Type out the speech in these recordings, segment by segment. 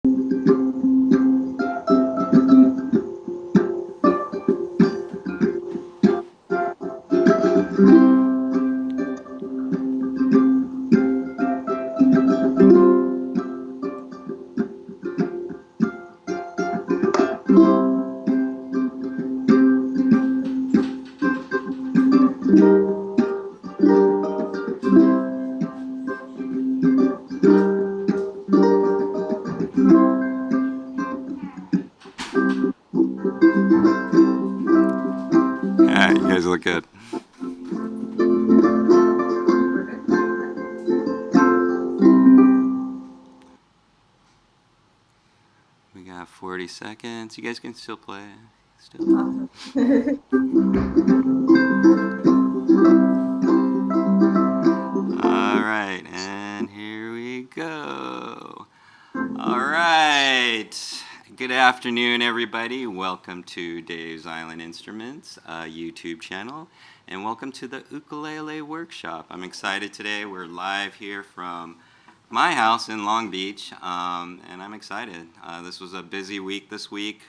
Yeah, you guys look good. We got 40 seconds. You guys can still play. Still. All right, and here we go. All right. Good afternoon, everybody. Welcome to Dave's Island Instruments YouTube channel, and welcome to the ukulele workshop. I'm excited today. We're live here from my house in Long Beach, and I'm excited. This was a busy week this week.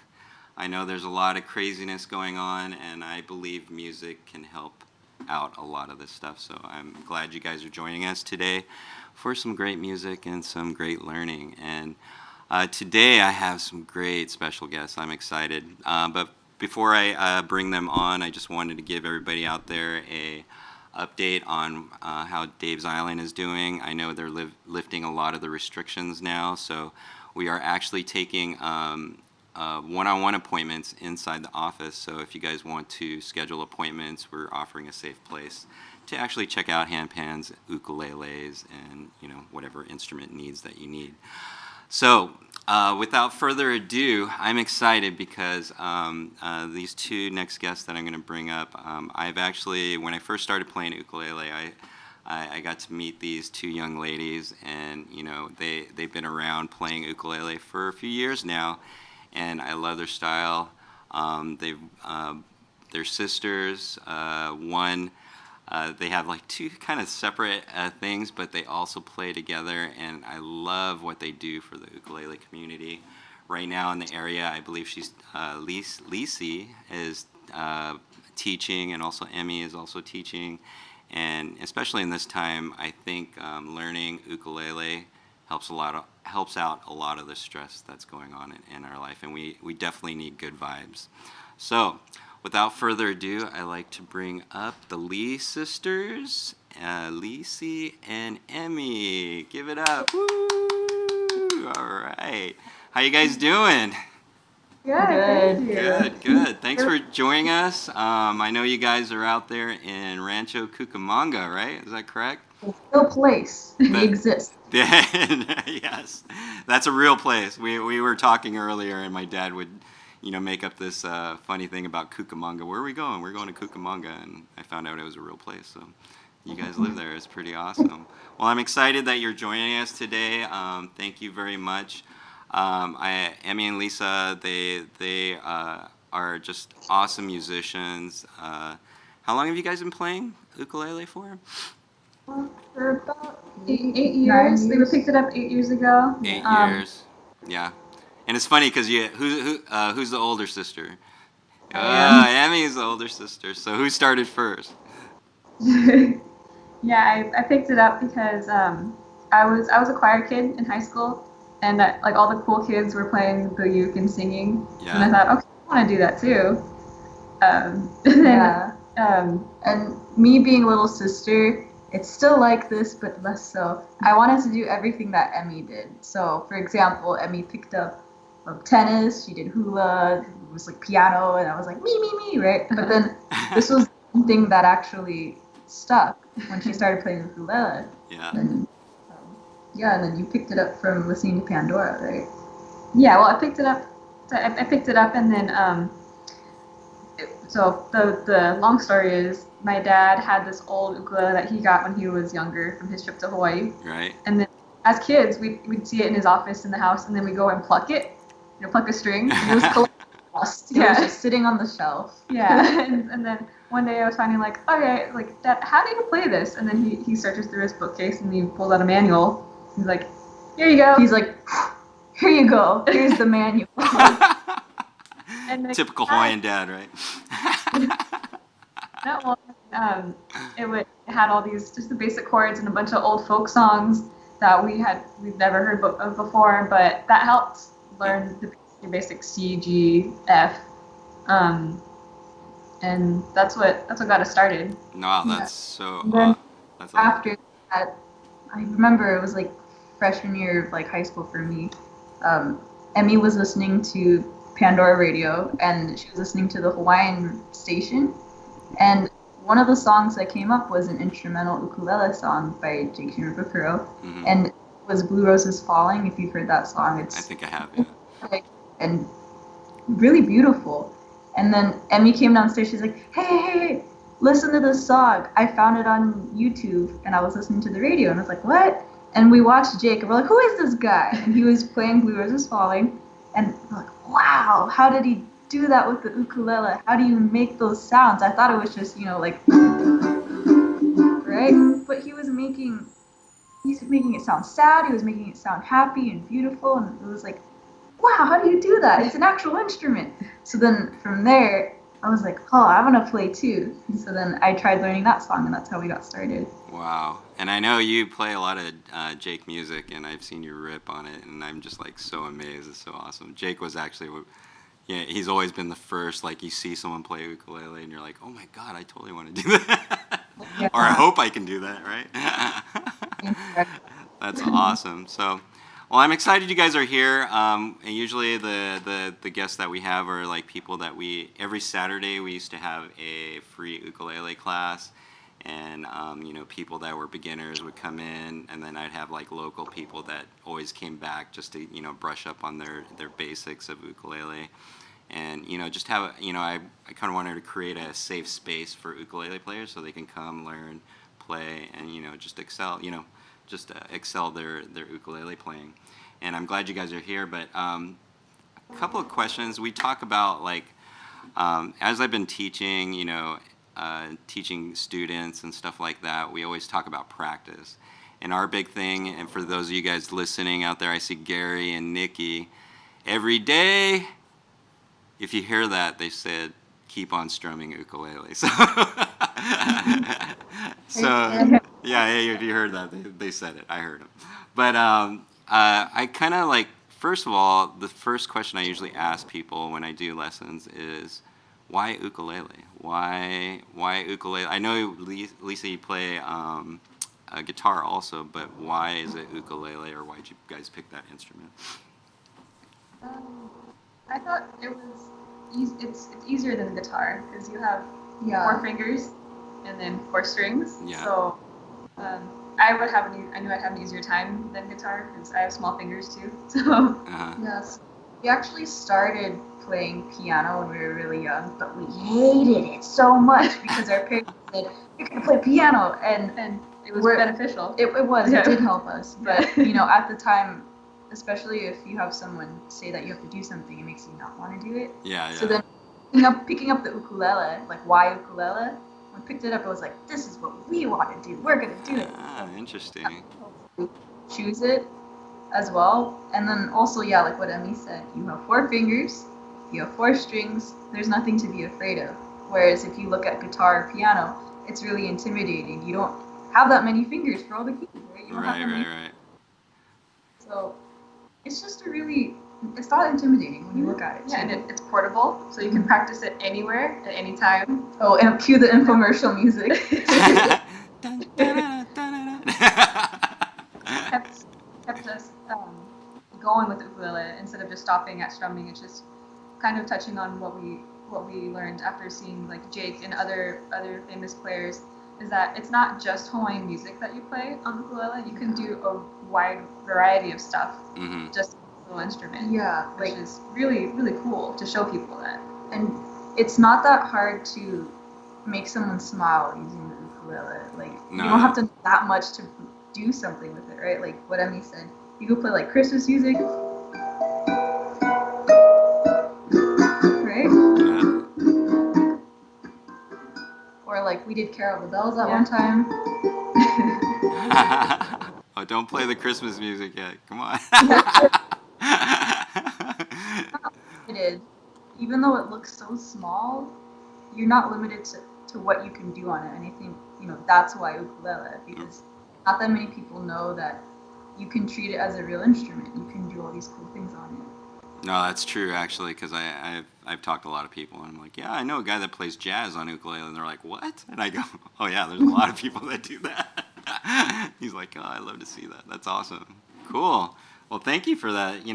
I know there's a lot of craziness going on, and I believe music can help out a lot of this stuff. So I'm glad you guys are joining us today for some great music and some great learning. And today I have some great special guests. I'm excited. But before I bring them on, I just wanted to give everybody out there a update on how Dave's Island is doing. I know they're lifting a lot of the restrictions now, so we are actually taking one-on-one appointments inside the office. So if you guys want to schedule appointments, we're offering a safe place to actually check out handpans, ukuleles, and whatever instrument needs that you need. So without further ado, I'm excited because these two next guests that I'm going to bring up, I've actually, when I first started playing ukulele, I got to meet these two young ladies, and they've been around playing ukulele for a few years now, and I love their style. They're sisters. One, they have like two kind of separate things, but they also play together, and I love what they do for the ukulele community. Right now in the area, I believe she's Lise is teaching, and also Emmy is also teaching. And especially in this time, I think learning ukulele helps out a lot of the stress that's going on in our life, and we definitely need good vibes. So without further ado, I'd like to bring up the Lee sisters, Lise and Emmy. Give it up. Woo! All right. How you guys doing? Good. Good. Thanks for joining us. I know you guys are out there in Rancho Cucamonga, right? Is that correct? No place. We exist. Yes, that's a real place. We were talking earlier, and my dad would, make up this funny thing about Cucamonga. Where are we going? We're going to Cucamonga, and I found out it was a real place. So you guys live there. It's pretty awesome. Well, I'm excited that you're joining us today. Thank you very much. Emmy and Lisa, they are just awesome musicians. How long have you guys been playing ukulele for? For about 8 years. They picked it up 8 years ago. 8 years. Yeah. And it's funny because who's the older sister? Emmy is the older sister. So who started first? Yeah, I picked it up because I was a choir kid in high school, and like all the cool kids were playing the uke and singing, and I thought, okay, I want to do that too. And me being a little sister, it's still like this, but less so. I wanted to do everything that Emmy did. So, for example, Emmy picked up tennis, she did hula, it was like piano, and I was like, me, right? But then this was something that actually stuck when she started playing ukulele. Yeah. And then you picked it up from listening to Pandora, right? Yeah, well, I picked it up, and then, so the long story is, my dad had this old ukulele that he got when he was younger from his trip to Hawaii. Right. And then as kids, we'd see it in his office in the house, and then we go and pluck it, pluck a string. And it was lost. It was just sitting on the shelf. Yeah. and then one day I was finding like, okay, like, Dad, how do you play this? And then he searches through his bookcase and he pulls out a manual. He's like, here you go. He's like, here you go. Here's the manual. And the Typical Hawaiian dad, right? that one, it had all these just the basic chords and a bunch of old folk songs that we've never heard of before, but that helped learn the basic C, G, F, and that's what got us started. No, Yeah. that's so. And then That's awesome. after that, I remember it was like freshman year of like high school for me. Emmy was listening to Pandora Radio, and she was listening to the Hawaiian station, and one of the songs that came up was an instrumental ukulele song by Jake Shimabukuro, Mhm. and it was Blue Roses Falling. If you've heard that song, I it's think I have. Yeah. like, and really beautiful. And then Emmy came downstairs. She's like, hey, listen to this song. I found it on YouTube, and I was listening to the radio, and I was like, what? And we watched Jake, and we're like, who is this guy? And he was playing Blue Roses Falling, and we're like, wow, how did he do that with the ukulele? How do you make those sounds? I thought it was just, like, right? But he's making it sound sad. He was making it sound happy and beautiful, and it was like, wow, how do you do that? It's an actual instrument. So then from there, I was like, oh, I want to play too. And so then I tried learning that song, and that's how we got started. Wow. And I know you play a lot of Jake music, and I've seen you rip on it, and I'm just like so amazed. It's so awesome. Jake was actually, yeah, he's always been the first. Like you see someone play ukulele, and you're like, oh my god, I totally want to do that, Yeah. or I hope I can do that, right? That's awesome. So, well, I'm excited you guys are here. And usually the guests that we have are like people that every Saturday we used to have a free ukulele class. And people that were beginners would come in, and then I'd have like local people that always came back just to brush up on their basics of ukulele, and just have I kind of wanted to create a safe space for ukulele players so they can come learn, play, and just excel excel their ukulele playing. And I'm glad you guys are here. But a couple of questions. We talk about like as I've been teaching, teaching students and stuff like that, we always talk about practice. And our big thing, and for those of you guys listening out there, I see Gary and Nikki. Every day, if you hear that, they said, keep on strumming ukulele. So, yeah, you heard that. They said it. I heard them. But I kind of like, first of all, the first question I usually ask people when I do lessons is, why ukulele? Why ukulele? I know, Lise, you play a guitar also, but why is it ukulele, or why did you guys pick that instrument? I thought it was it's easier than the guitar because you have Yeah. 4 fingers and then 4 strings. Yeah. So I knew I'd have an easier time than guitar because I have small fingers too. So Uh-huh. Yes. We actually started playing piano when we were really young, but we hated it so much because our parents said, you're going to play piano. And it was We're- beneficial. it was. Yeah. It did help us. But, at the time, especially if you have someone say that you have to do something, it makes you not want to do it. Yeah. So then picking up the ukulele, like why ukulele, when I picked it up, I was like, this is what we want to do. We're going to do it. Ah, interesting. Choose it as well. And then also, yeah, like what Emmy said, you have 4 fingers, you have 4 strings, there's nothing to be afraid of. Whereas if you look at guitar or piano, it's really intimidating. You don't have that many fingers for all the keys, right? You don't have that many. Right. So it's just it's not intimidating when you look at it. Yeah, too. and it's portable, so you can practice it anywhere at any time. Oh, and cue the infomercial music. Kept us going with the ukulele instead of just stopping at strumming. It's just kind of touching on what we learned after seeing like Jake and other famous players, is that it's not just Hawaiian music that you play on the ukulele. You can do a wide variety of stuff Mm-hmm. just with a little instrument. Yeah, Which is really, really cool to show people that. and it's not that hard to make someone smile using the ukulele. Like No. you don't have to know that much to do something with it, right? Like what Emmy said, you could play like Christmas music, right? Yeah. Or like we did Carol of the Bells that Yeah. one time. Oh, don't play the Christmas music yet. Come on. limited, even though it looks so small, you're not limited to what you can do on it. And I think, that's why ukulele, because not that many people know that you can treat it as a real instrument. You can do all these cool things on it. No, that's true actually, because I've talked to a lot of people, and I'm like, yeah, I know a guy that plays jazz on ukulele, and they're like, what? And I go, oh yeah, there's a lot of people that do that. He's like, oh, I love to see that. That's awesome. Cool. Well, thank you for that.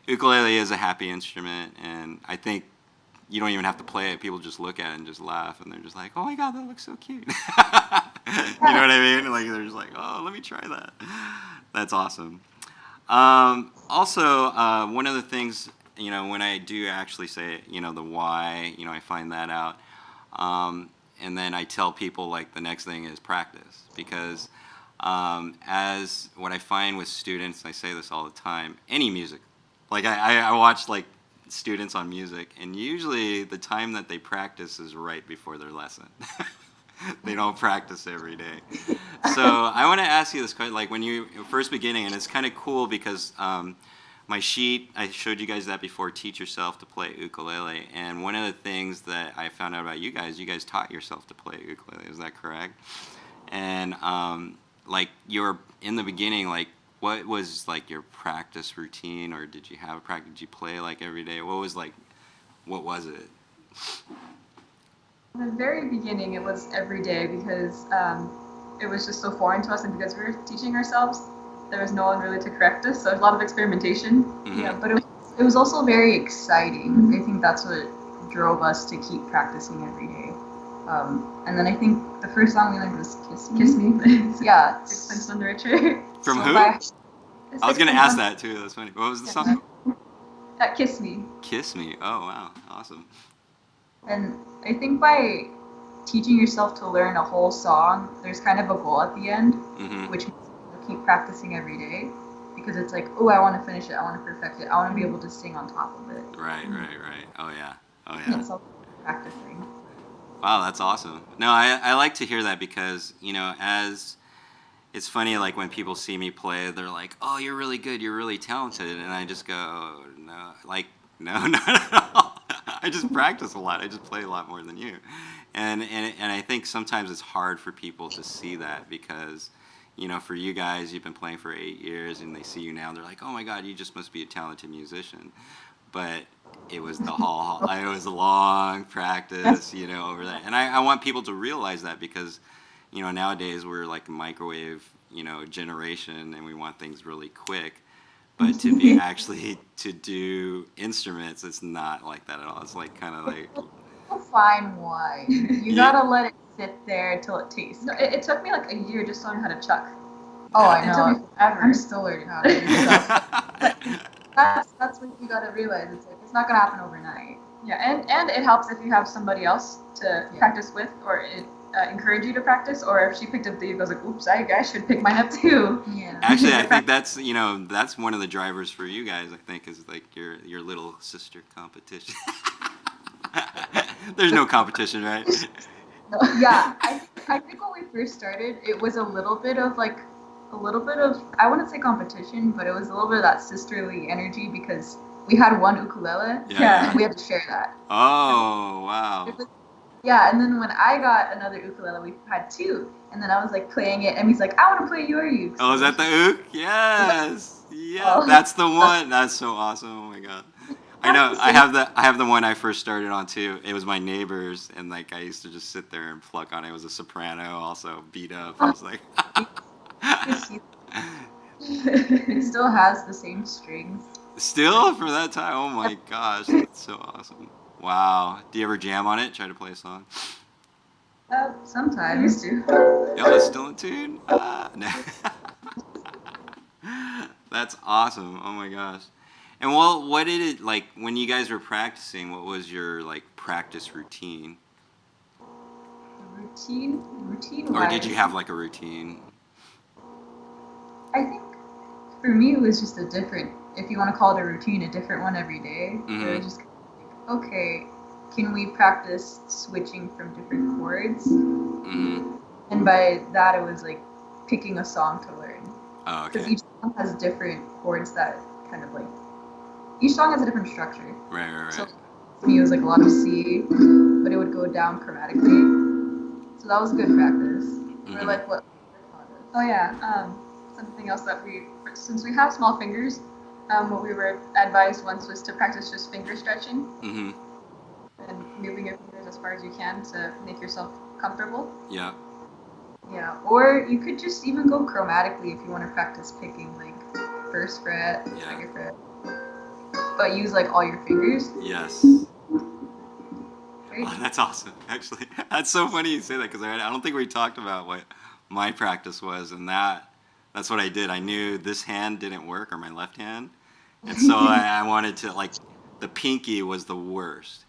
Ukulele is a happy instrument, and I think you don't even have to play it. People just look at it and just laugh, and they're just like, oh my god, that looks so cute. You know what I mean? Like, they're just like, oh, let me try that. That's awesome. Also, one of the things, when I do actually say, the why, I find that out. And then I tell people, like, the next thing is practice. Because as what I find with students, I say this all the time, any music. Like, I watch, like, students on music, and usually the time that they practice is right before their lesson. They don't practice every day. So I want to ask you this question, like when you first beginning, and it's kind of cool because my sheet, I showed you guys that before, teach yourself to play ukulele, and one of the things that I found out about you guys taught yourself to play ukulele, is that correct? And like you're in the beginning, like what was like your practice routine, or did you have a practice, did you play like every day? What was it? In the very beginning, it was every day because it was just so foreign to us, and because we were teaching ourselves, there was no one really to correct us, so there's a lot of experimentation. Mm-hmm. Yeah, but it was also very exciting. I think that's what drove us to keep practicing every day. And then I think the first song we learned was Kiss Me. Kiss Me. Yeah. Sixpence None the Richer. From So who? I was going to ask that too. That's funny. What was the song? Kiss Me. Kiss Me. Oh, wow. Awesome. And I think by teaching yourself to learn a whole song, there's kind of a goal at the end, Mm-hmm. which means you keep practicing every day, because it's like, oh, I want to finish it, I want to perfect it, I want to be able to sing on top of it. Right. Oh, yeah. It's all practicing. Wow, that's awesome. No, I like to hear that because, as it's funny, like when people see me play, they're like, oh, you're really good, you're really talented. And I just go, no, like, no, not at all. I just practice a lot. I just play a lot more than you. And I think sometimes it's hard for people to see that because, for you guys, you've been playing for 8 years and they see you now, they're like, oh my God, you just must be a talented musician. But it was it was a long practice, over that. And I want people to realize that because, nowadays we're like a microwave, generation, and we want things really quick. But to be actually to do instruments, it's not like that at all. It's like kind of like Fine wine. You gotta let it sit there until it tastes. No, it took me like a year just to learn how to chuck. Oh, I It know. took me forever. I'm still learning how to do stuff. That's what you gotta realize. It's like it's not gonna happen overnight. Yeah, and it helps if you have somebody else to practice with, or it encourage you to practice, or if she picked up the ukulele, like, oops, I should pick mine up too. Yeah. Actually, I think that's that's one of the drivers for you guys. I think is like your little sister competition. There's no competition, right? Yeah, I think when we first started, it was a little bit of I wouldn't say competition, but it was a little bit of that sisterly energy because we had one ukulele, Yeah. and we had to share that. Oh, wow. Yeah, and then when I got another ukulele, we had two, and then I was like playing it, and he's like, I want to play your uke. Oh, is that the ook? Yes. Yeah, Oh. that's the one. That's so awesome. Oh my God. I know. I have the one I first started on too. It was my neighbor's, and like I used to just sit there and pluck on it. It was a soprano, also beat up. I was like, It still has the same strings. still for that time. Oh my gosh, that's so awesome. Wow. Do you ever jam on it? Try to play a song? Sometimes. Yo, it's still in tune. No. That's awesome. Oh my gosh. And well, what did it like when you guys were practicing? What was your like practice routine? Routine. Or did you have like a routine? I think for me it was just a different, if you want to call it a routine, a different one every day. Mhm. Where it was just like, okay, can we practice switching from different chords? Mm-hmm. And by that it was like picking a song to learn. Oh, Because okay. each song has different chords that kind of like each song has a different structure. Right. So for me, it was like a lot of C, but it would go down chromatically. So that was good practice. Or like what? Oh yeah. Something else that since we have small fingers, what we were advised once was to practice just finger stretching and moving your fingers as far as you can to make yourself comfortable. Yeah. Yeah, or you could just even go chromatically if you want to practice picking like first fret, second fret, but use like all your fingers. Yes. Great. Oh, that's awesome. Actually, that's so funny you say that because I don't think we talked about what my practice was, and that's what I did. I knew this hand didn't work, or my left hand, and so I wanted to like the pinky was the worst.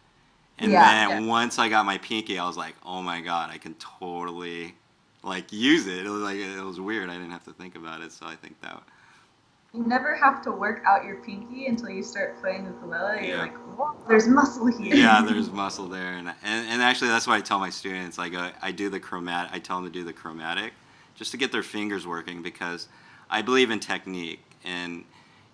And then once I got my pinky, I was like, oh my god, I can totally like use it. It was weird. I didn't have to think about it, so I think that. You never have to work out your pinky until you start playing ukulele. You're like, whoa, there's muscle here. Yeah, there's muscle there, and actually that's what I tell my students. Like I do the chromatic. I tell them to do the chromatic, just to get their fingers working because I believe in technique. And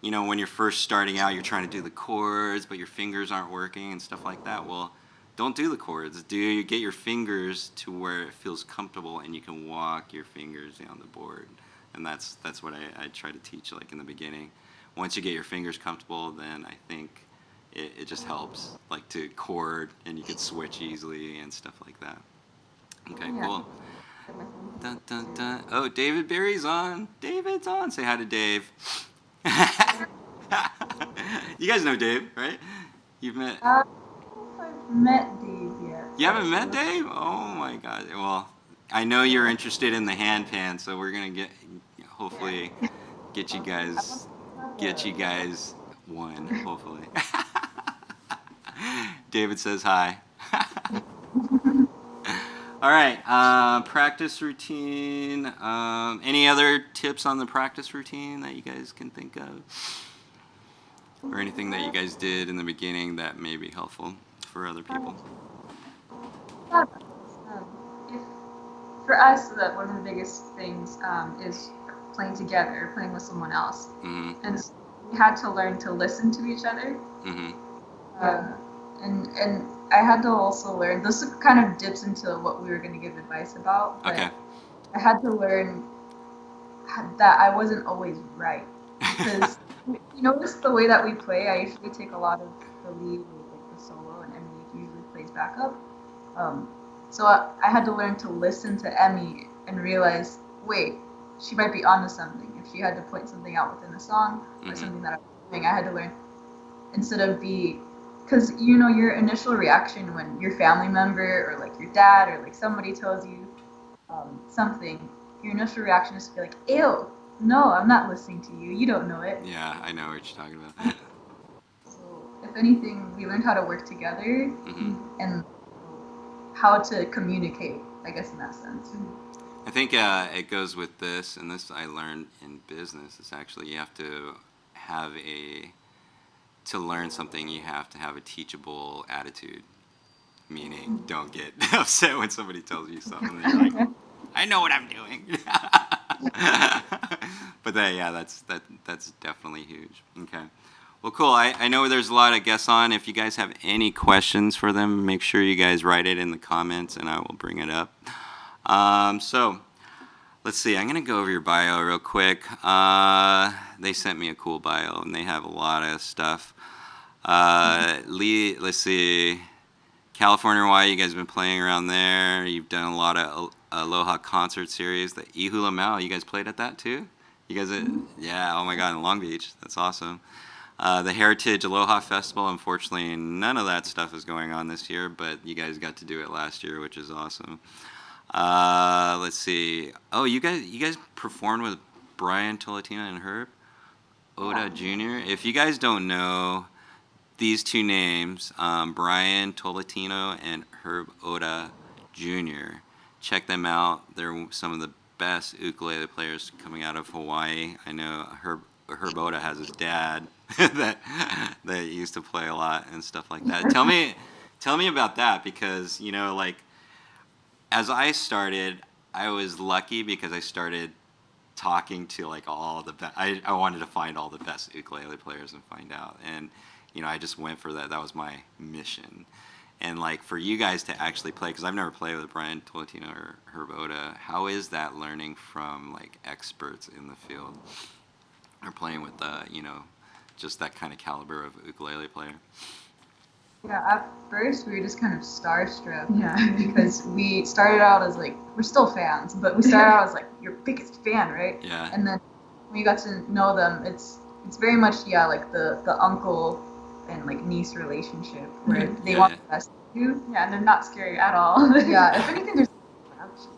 you know, when you're first starting out, you're trying to do the chords, but your fingers aren't working and stuff like that. Well, don't do the chords. Get your fingers to where it feels comfortable, and you can walk your fingers down the board. And that's what I try to teach, like in the beginning. Once you get your fingers comfortable, then I think it just helps, like to chord, and you can switch easily and stuff like that. Okay, cool. Dun, dun, dun. Oh, David Berry's on. David's on. Say hi to Dave. You guys know Dave, right? You've met. I don't know if I've met Dave yet. You haven't met Dave? Oh my God. Well, I know you're interested in the handpan, so we're gonna hopefully get you guys one. Hopefully. David says hi. All right. Practice routine. Any other tips on the practice routine that you guys can think of, or anything that you guys did in the beginning that may be helpful for other people? For us, one of the biggest things is playing together, playing with someone else. Mm-hmm. And so we had to learn to listen to each other. Mm-hmm. And I had to also learn, this kind of dips into what we were going to give advice about, but Okay. I had to learn that I wasn't always right. Because you notice the way that we play, I usually take a lot of the lead with like the solo, and Emmy usually plays backup. So I had to learn to listen to Emmy and realize, wait, she might be onto something. If she had to point something out within the song or something that I was doing, I had to learn instead of because you know your initial reaction when your family member or like your dad or like somebody tells you something, your initial reaction is to be like, ew, no, I'm not listening to you. You don't know it. Yeah, I know what you're talking about. So if anything, we learned how to work together and how to communicate, I guess, in that sense. I think it goes with this, and this I learned in business. It's actually you have to have to learn something, you have to have a teachable attitude. Meaning, don't get upset when somebody tells you something. And you're like, I know what I'm doing. But that's definitely huge. Okay. Well, cool. I know there's a lot of guests on. If you guys have any questions for them, make sure you guys write it in the comments, and I will bring it up. So, let's see. I'm going to go over your bio real quick. They sent me a cool bio, and they have a lot of stuff. Let's see. California, Hawaii, you guys have been playing around there. You've done a lot of Aloha concert series. The Ihula Mau, you guys played at that too? You guys, yeah, oh my God, in Long Beach. That's awesome. The Heritage Aloha Festival, unfortunately, none of that stuff is going on this year, but you guys got to do it last year, which is awesome. Let's see. Oh, you guys performed with Brian Tolentino and Herb Oda Jr. If you guys don't know these two names, Brian Tolentino and Herb Oda Jr., check them out. They're some of the best ukulele players coming out of Hawaii. I know Herb Oda has his dad that used to play a lot and stuff like that. Tell me about that, because you know, like, as I started, I was lucky because I started talking to like all the best. I wanted to find all the best ukulele players and find out, and I just went for that. That was my mission. And like for you guys to actually play, because I've never played with Brian Tolentino or Herb Oda, how is that learning from like experts in the field, or playing with just that kind of caliber of ukulele player? Yeah, at first we were just kind of starstruck. Yeah. Because we started out as like, we're still fans, but we started out as like your biggest fan, right? Yeah. And then when you got to know them, it's very much, yeah, like the uncle and like niece relationship where they want the best of you. Yeah, and they're not scary at all. Yeah, if anything, there's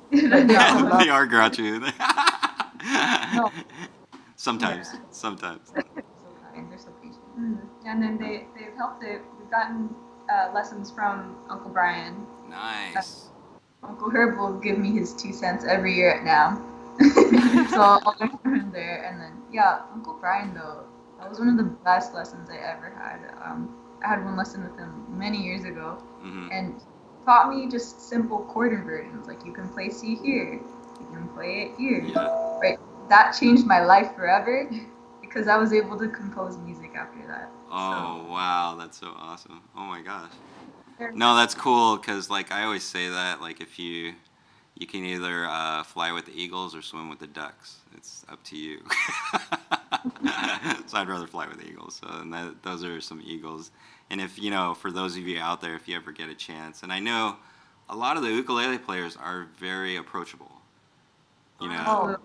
but no, They are grouchy. no. Sometimes. They're so kind, they're so patient. And then they've helped it. We've gotten lessons from Uncle Brian. Nice. Uncle Herb will give me his 2 cents every year at NAM. So I'll learn from him there. And then, yeah, Uncle Brian, though, that was one of the best lessons I ever had. I had one lesson with him many years ago, and taught me just simple chord inversions. Like, you can play C here, you can play it here. Yeah. Right? That changed my life forever because I was able to compose music after that. Oh, wow, that's so awesome. Oh my gosh. No, that's cool, because like I always say that, like if you can either fly with the eagles or swim with the ducks. It's up to you. So I'd rather fly with the eagles. So and those are some eagles. And if for those of you out there, if you ever get a chance, and I know a lot of the ukulele players are very approachable. Oh,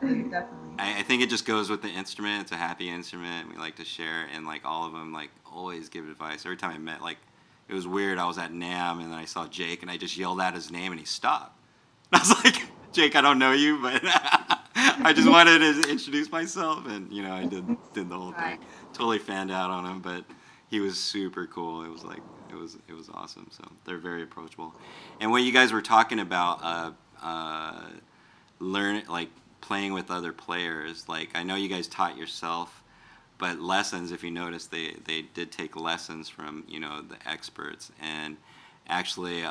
definitely. I think it just goes with the instrument. It's a happy instrument. We like to share, and like all of them, like always give advice. Every time I met, like it was weird. I was at NAM, and then I saw Jake, and I just yelled out his name, and he stopped. And I was like, Jake, I don't know you, but I just wanted to introduce myself, and I did the whole thing. Totally fanned out on him, but he was super cool. It was like it was awesome. So they're very approachable. And what you guys were talking about, playing with other players. Like I know you guys taught yourself, but lessons. If you notice, they did take lessons from the experts, and actually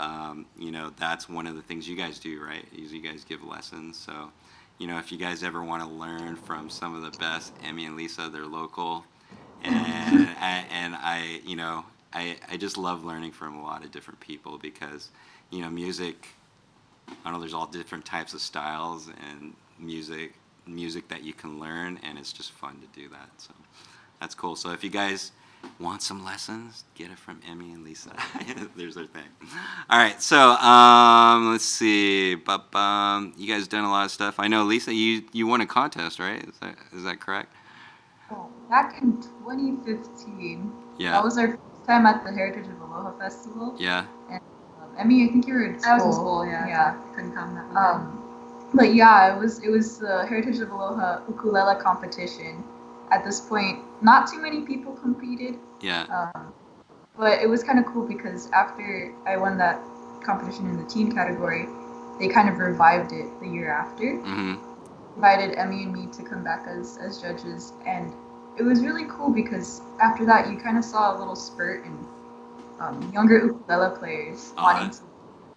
that's one of the things you guys do, right? You guys give lessons. So if you guys ever want to learn from some of the best, Emmy and Lisa, they're local, and I just love learning from a lot of different people because music. I know there's all different types of styles and music that you can learn, and it's just fun to do that. So that's cool. So if you guys want some lessons, get it from Emmy and Lisa. There's their thing. All right, so let's see. You guys done a lot of stuff. I know, Lisa, you won a contest, right? Is that correct? Oh, back in 2015. Yeah. That was our first time at the Heritage of Aloha Festival. Yeah. And Emmy, I think you were in school. I was in school, yeah. Yeah. So I couldn't come that weekend. But yeah, it was the Heritage of Aloha ukulele competition. At this point, not too many people competed. Yeah. But it was kind of cool because after I won that competition in the teen category, they kind of revived it the year after. Invited Emmy and me to come back as judges, and it was really cool because after that you kind of saw a little spurt in younger ukulele players wanting to.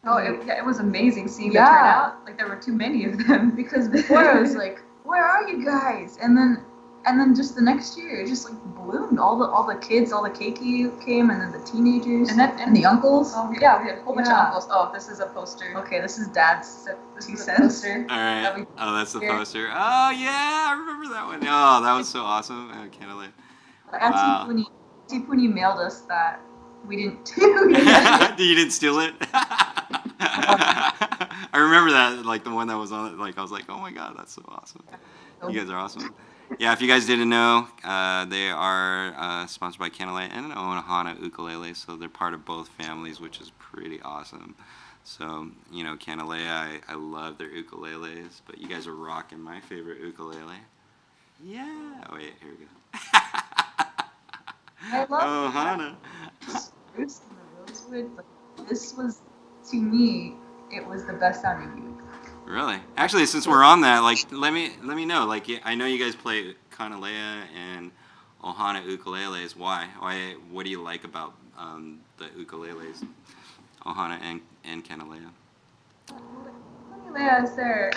It was amazing seeing them turn out. Like there were too many of them. Because before I was like, where are you guys? And then just the next year it just like bloomed. All the kids, all the keiki came, and then the teenagers, and the uncles. Oh yeah, we had a whole bunch of uncles. Oh, this is a poster. Okay, this is Dad's 2 cents. Poster. All right. Oh, that's the poster. Oh yeah, I remember that one. Oh, that was so awesome. I can't believe. Auntie Puni mailed us that. We didn't. You didn't steal it? I remember that, like the one that was on it. Like I was like, oh my god, that's so awesome. You guys are awesome. Yeah, if you guys didn't know, they are sponsored by Kanalea and Ohana Ukulele, so they're part of both families, which is pretty awesome. So Kanalea, I love their ukuleles, but you guys are rocking my favorite ukulele. Yeah. Wait, here we go. I love Ohana. Spruce and the rosewood. Like, this was, to me, it was the best sounding uke. Really? Actually, since we're on that, like, let me know. Like, I know you guys play Kanalea and Ohana ukuleles. Why? What do you like about the ukuleles, Ohana and Kanalea? Kanalea is their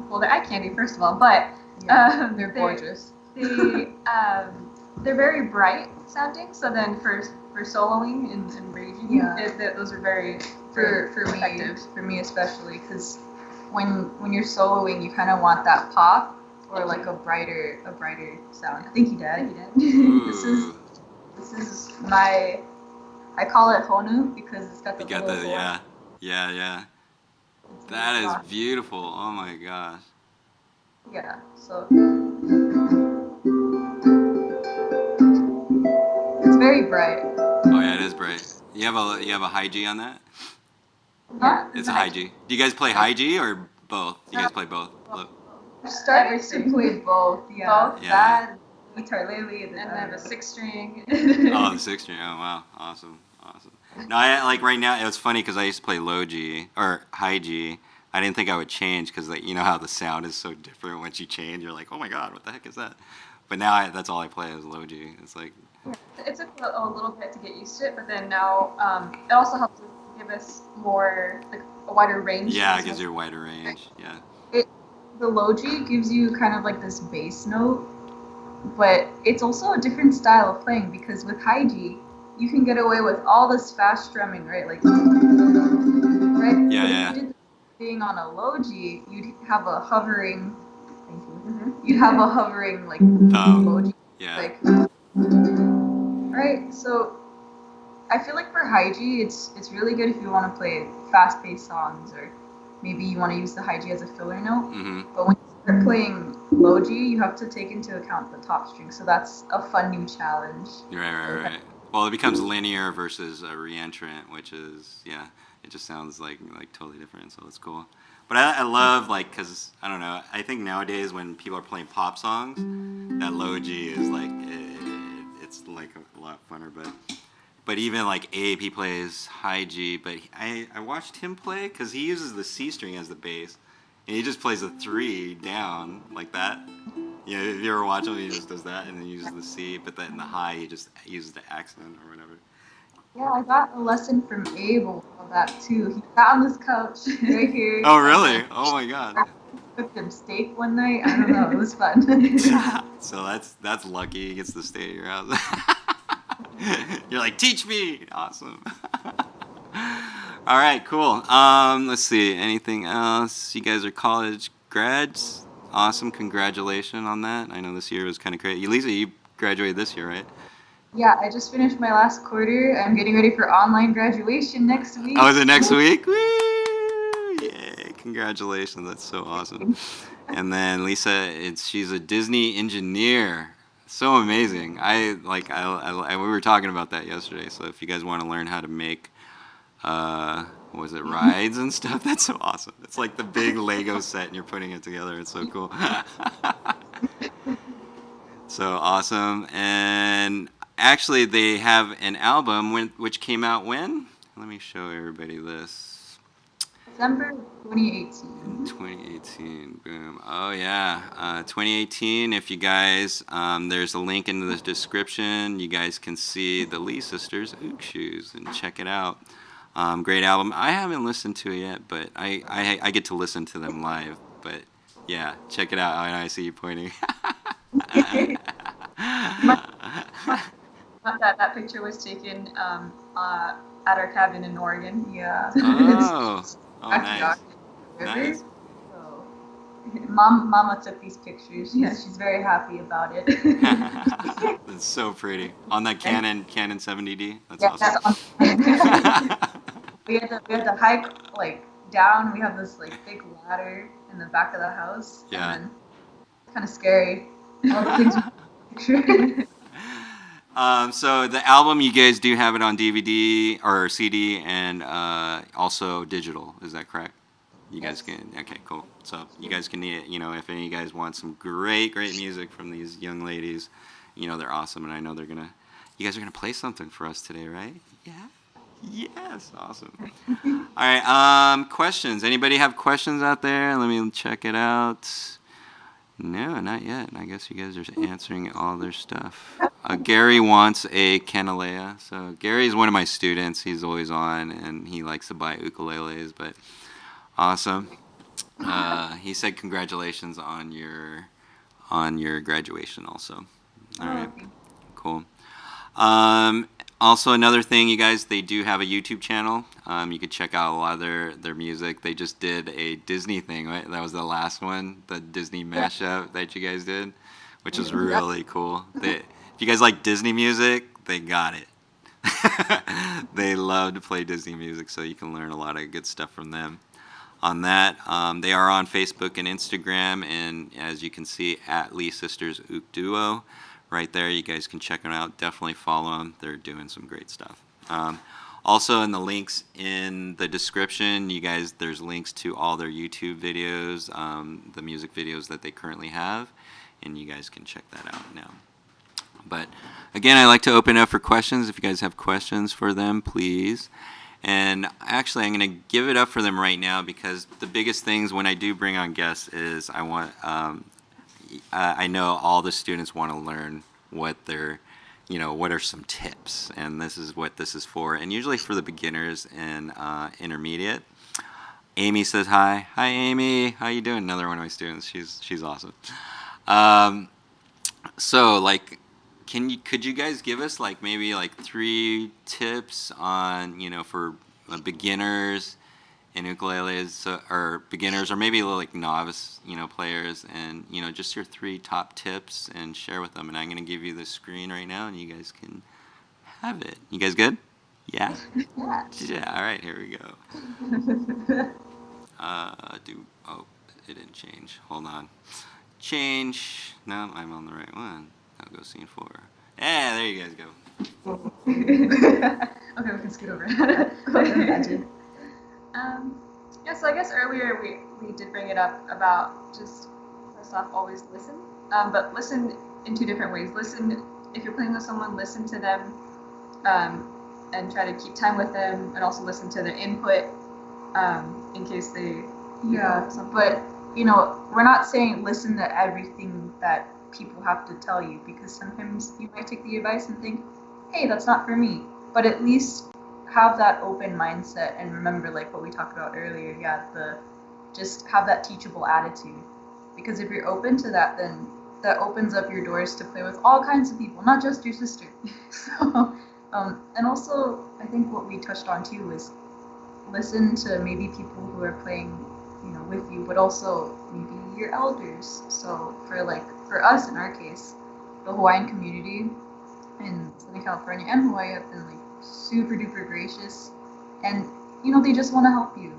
well, they're eye candy first of all, but Yeah, they're gorgeous. They're very bright sounding. So then for soloing and raging, those are very for effective. For me especially, because when you're soloing, you kind of want that pop or like a brighter sound. Thank you, Dad. This is my, I call it Honu because it's got the little yeah. That is beautiful. Oh my gosh. Yeah. So it's very bright. Oh yeah, it is bright. You have a high G on that? Yeah. It's a high G. Do you guys play high G or both? You guys play both? I've started to play both. Yeah. Both. Yeah. That, guitar lately, And I have a 6-string. Oh, the 6-string. Oh wow, awesome. No, I like right now. It was funny because I used to play low G or high G. I didn't think I would change because like, you know how the sound is so different once you change. You're like, oh my god, what the heck is that? But now that's all I play is low G. It's like. It took a little bit to get used to it, but then now it also helps give us more like a wider range. Yeah, it gives you a wider range. Yeah. The low G gives you kind of like this bass note, but it's also a different style of playing because with high G, you can get away with all this fast strumming, right? Like, right? Yeah. If you did being on a low G, you'd have a hovering. Thank you. You'd have a hovering like low G. Yeah. Like, right. So, I feel like for high G, it's really good if you want to play fast-paced songs, or maybe you want to use the high G as a filler note. Mm-hmm. But when you start playing low G, you have to take into account the top string. So that's a fun new challenge. Right. Well, it becomes linear versus a reentrant, which is it just sounds like totally different. So it's cool. But I love because I don't know. I think nowadays when people are playing pop songs, that low G is like it's like a lot funner. But even like Abe, he plays high G. But I watched him play because he uses the C string as the bass, and he just plays a 3 down like that. Yeah, if you ever watch him, he just does that and then uses the C. But then the high, he just uses the accent or whatever. Yeah, I got a lesson from Abel on that too. He sat on this couch right here. Oh really? Oh my god. I cooked him steak one night. I don't know. It was fun. So that's lucky. He gets to stay at your house. You're like, teach me. Awesome. All right, cool. Let's see. Anything else? You guys are college grads. Awesome. Congratulations on that. I know this year was kind of crazy. Lise, you graduated this year, right? Yeah, I just finished my last quarter. I'm getting ready for online graduation next week. Oh, is it next week? Woo! Yay! Congratulations. That's so awesome. And then Lisa, she's a Disney engineer. So amazing. I we were talking about that yesterday. So if you guys want to learn how to make rides and stuff, that's so awesome. It's like the big Lego set and you're putting it together. It's so cool. So awesome. And actually they have an album which came out when? Let me show everybody this. December 2018. 2018, boom. Oh yeah, 2018. If you guys, there's a link in the description. You guys can see the Lee Sisters Ook Shoes and check it out. Great album. I haven't listened to it yet, but I get to listen to them live. But yeah, check it out. I see you pointing. That picture was taken at our cabin in Oregon. Yeah. Oh, nice. Nice. So, Mama took these pictures. She's very happy about it. That's so pretty. On that Canon 70D. That's awesome. we had to hike down. We have this big ladder in the back of the house. Yeah. And kind of scary. All the things we picture. So the album, you guys do have it on DVD or CD and also digital. Is that correct? You guys can. Okay, cool. So you guys can need it. If any of you guys want some great music from these young ladies, they're awesome, and I know you guys are gonna play something for us today, right? Yeah. Yes. Awesome. All right. Questions. Anybody have questions out there? Let me check it out. No, not yet. I guess you guys are answering all their stuff. Gary wants a Kanalea. So Gary's one of my students. He's always on, and he likes to buy ukuleles. But awesome. He said congratulations on your on your graduation also. All right, Okay. cool. Also, another thing, you guys, they do have a YouTube channel. You could check out a lot of their music. They just did a Disney thing, right? That was the last one, the Disney mashup that you guys did, which was really cool. If you guys like Disney music, they got it. They love to play Disney music, so you can learn a lot of good stuff from them on that. They are on Facebook and Instagram, and as you can see, at Lee Sisters Ook Duo. Right there, you guys can check them out. Definitely follow them. They're doing some great stuff. Also, in the links in the description, you guys, there's links to all their YouTube videos, the music videos that they currently have, and you guys can check that out now. But again, I like to open up for questions. If you guys have questions for them, please. And actually, I'm going to give it up for them right now, because the biggest things when I do bring on guests is I know all the students want to learn what what are some tips, and this is what this is for. And usually for the beginners and intermediate. Amy says hi. Hi, Amy. How you doing? Another one of my students. She's awesome. So like, could you guys give us like maybe like 3 tips on for beginners in ukuleles, or beginners, or maybe like novice players, and just your 3 top tips, and share with them. And I'm going to give you the screen right now, and you guys can have it. You guys good? Yeah. Yeah. All right. Here we go. Oh, it didn't change. Hold on. Change. No, I'm on the right one. I'll go scene 4. Yeah, there you guys go. Okay, we can scoot over. Imagine. Yeah, so I guess earlier we did bring it up about just, first off, always listen. But listen in 2 different ways. Listen, if you're playing with someone, listen to them, and try to keep time with them, and also listen to their input, in case they something. But we're not saying listen to everything that people have to tell you, because sometimes you might take the advice and think, hey, that's not for me. But at least have that open mindset, and remember, like what we talked about earlier, just have that teachable attitude. Because if you're open to that, then that opens up your doors to play with all kinds of people, not just your sister. So, and also, I think what we touched on too was listen to maybe people who are playing with you, but also maybe your elders. So for us, in our case, the Hawaiian community in Southern California and Hawaii have been like super duper gracious, and they just want to help you.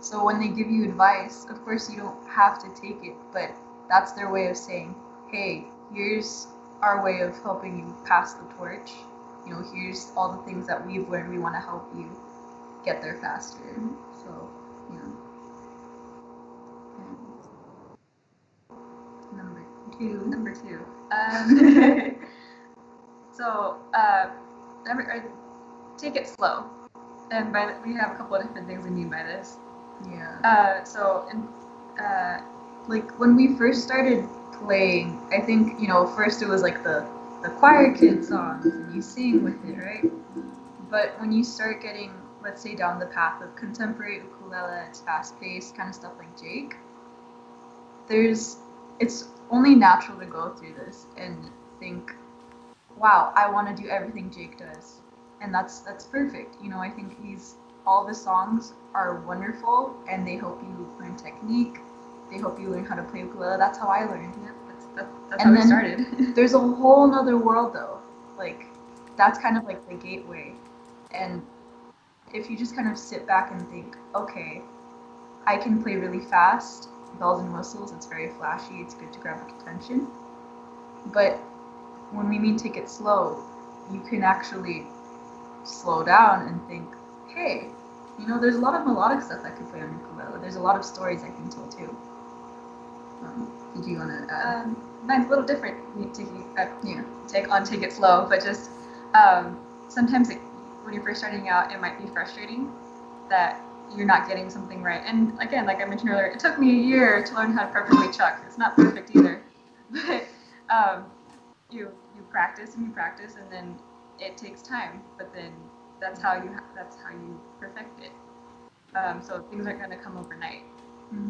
So when they give you advice, of course you don't have to take it, but that's their way of saying, hey, here's our way of helping you pass the torch. Here's all the things that we've learned. We want to help you get there faster. So Number two. So take it slow. And we have a couple of different things we mean by this. Yeah. Like when we first started playing, I think first it was like the choir kid songs, and you sing with it, right? But when you start getting, let's say, down the path of contemporary ukulele, it's fast-paced kind of stuff like Jake. It's only natural to go through this and think, wow, I want to do everything Jake does, and that's perfect. I think all the songs are wonderful, and they help you learn technique. They help you learn how to play ukulele. That's how I learned. Yeah, that's how we started. There's a whole nother world though. Like that's kind of like the gateway, and if you just kind of sit back and think, okay, I can play really fast, bells and whistles, it's very flashy, it's good to grab attention. But when we mean take it slow, you can actually slow down and think, hey, there's a lot of melodic stuff I could play on ukulele. There's a lot of stories I can tell too. Did you want to add? Mine's a little different. Take it slow, but just sometimes when you're first starting out, it might be frustrating that you're not getting something right. And again, like I mentioned earlier, it took me a year to learn how to perfectly chuck. It's not perfect either, but you practice and you practice, and then it takes time. But then that's how you perfect it. So things aren't going to come overnight.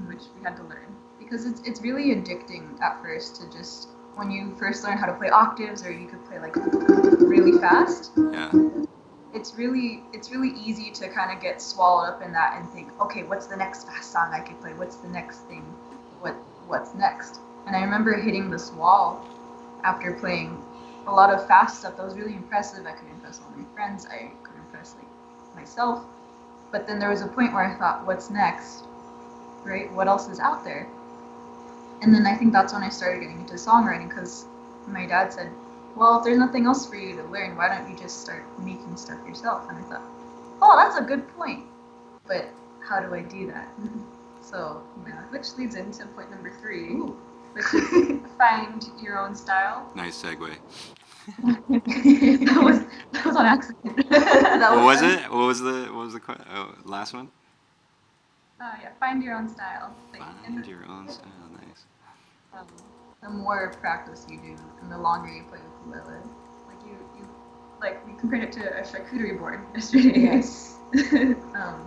which we had to learn. Because it's really addicting at first to just when you first learn how to play octaves, or you could play like really fast. Yeah. It's really easy to kind of get swallowed up in that and think, okay, what's the next fast song I could play? What's the next thing? What's next? And I remember hitting this wall after playing a lot of fast stuff that was really impressive. I could impress all my friends. I could impress like myself. But then there was a point where I thought, what's next? Right? What else is out there? And then I think that's when I started getting into songwriting, because my dad said, well, if there's nothing else for you to learn, why don't you just start making stuff yourself? And I thought, oh, that's a good point. But how do I do that? So, Yeah, which leads into point number 3, ooh. which is find your own style. Nice segue. That was on accident. What was it? What was the last one? Yeah, find your own style. Like, Find your own style. Nice. The more practice you do, and the longer you play ukulele. like like we compared it to a charcuterie board yesterday. Yes.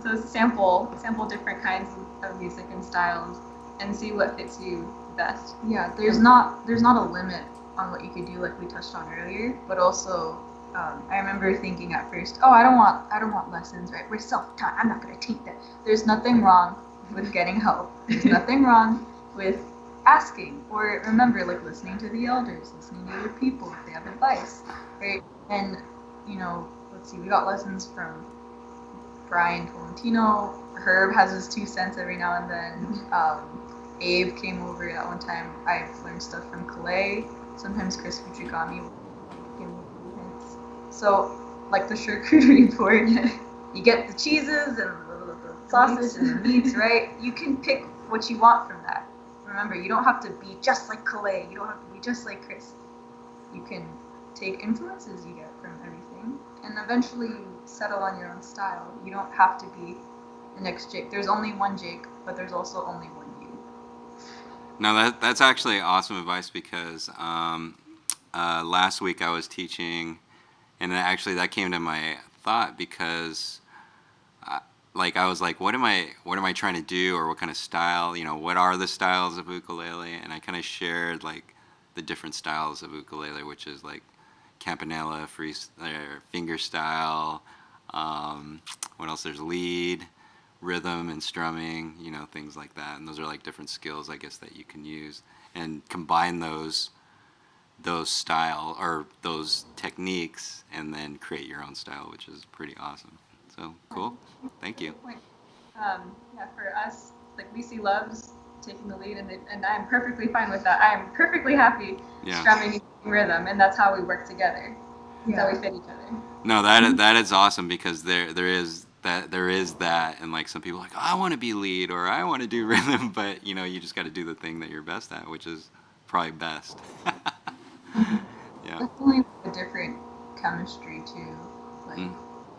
So sample different kinds of music and styles, and see what fits you best. Yeah, there's not a limit on what you could do, like we touched on earlier, but also I remember thinking at first, oh, I don't want lessons, right? We're self-taught. I'm not gonna take that. There's nothing wrong with getting help. There's nothing wrong with asking, or remember, like listening to the elders, listening to other people if they have advice, right? And let's see, we got lessons from Brian Tolentino. Herb has his 2 cents every now and then. Abe came over at one time. I've learned stuff from Calais. Sometimes Chris Fuchigami will give me hints. So, like the charcuterie board, you get the cheeses and the sausage and the meats, right? You can pick what you want from that. Remember, you don't have to be just like Calais. You don't have to be just like Chris. You can take influences you get from everything, and eventually you settle on your own style. You don't have to be the next Jake. There's only one Jake, but there's also only one you. No, that's actually awesome advice, because last week I was teaching, and actually that came to my thought, because I was like, what am I trying to do, or what kind of style? What are the styles of ukulele? And I kind of shared like the different styles of ukulele, which is like campanella, finger style. What else? There's lead, rhythm, and strumming. Things like that. And those are like different skills, I guess, that you can use and combine those style or those techniques, and then create your own style, which is pretty awesome. So cool. Thank you. Yeah, for us, like Lise loves taking the lead, and I'm perfectly fine with that. I'm perfectly happy strumming and rhythm, and that's how we work together. That's how we fit each other. No, that is awesome, because there is that, and like some people are like, oh, I want to be lead, or I want to do rhythm, but you just got to do the thing that you're best at, which is probably best. Yeah. Definitely a different chemistry too, like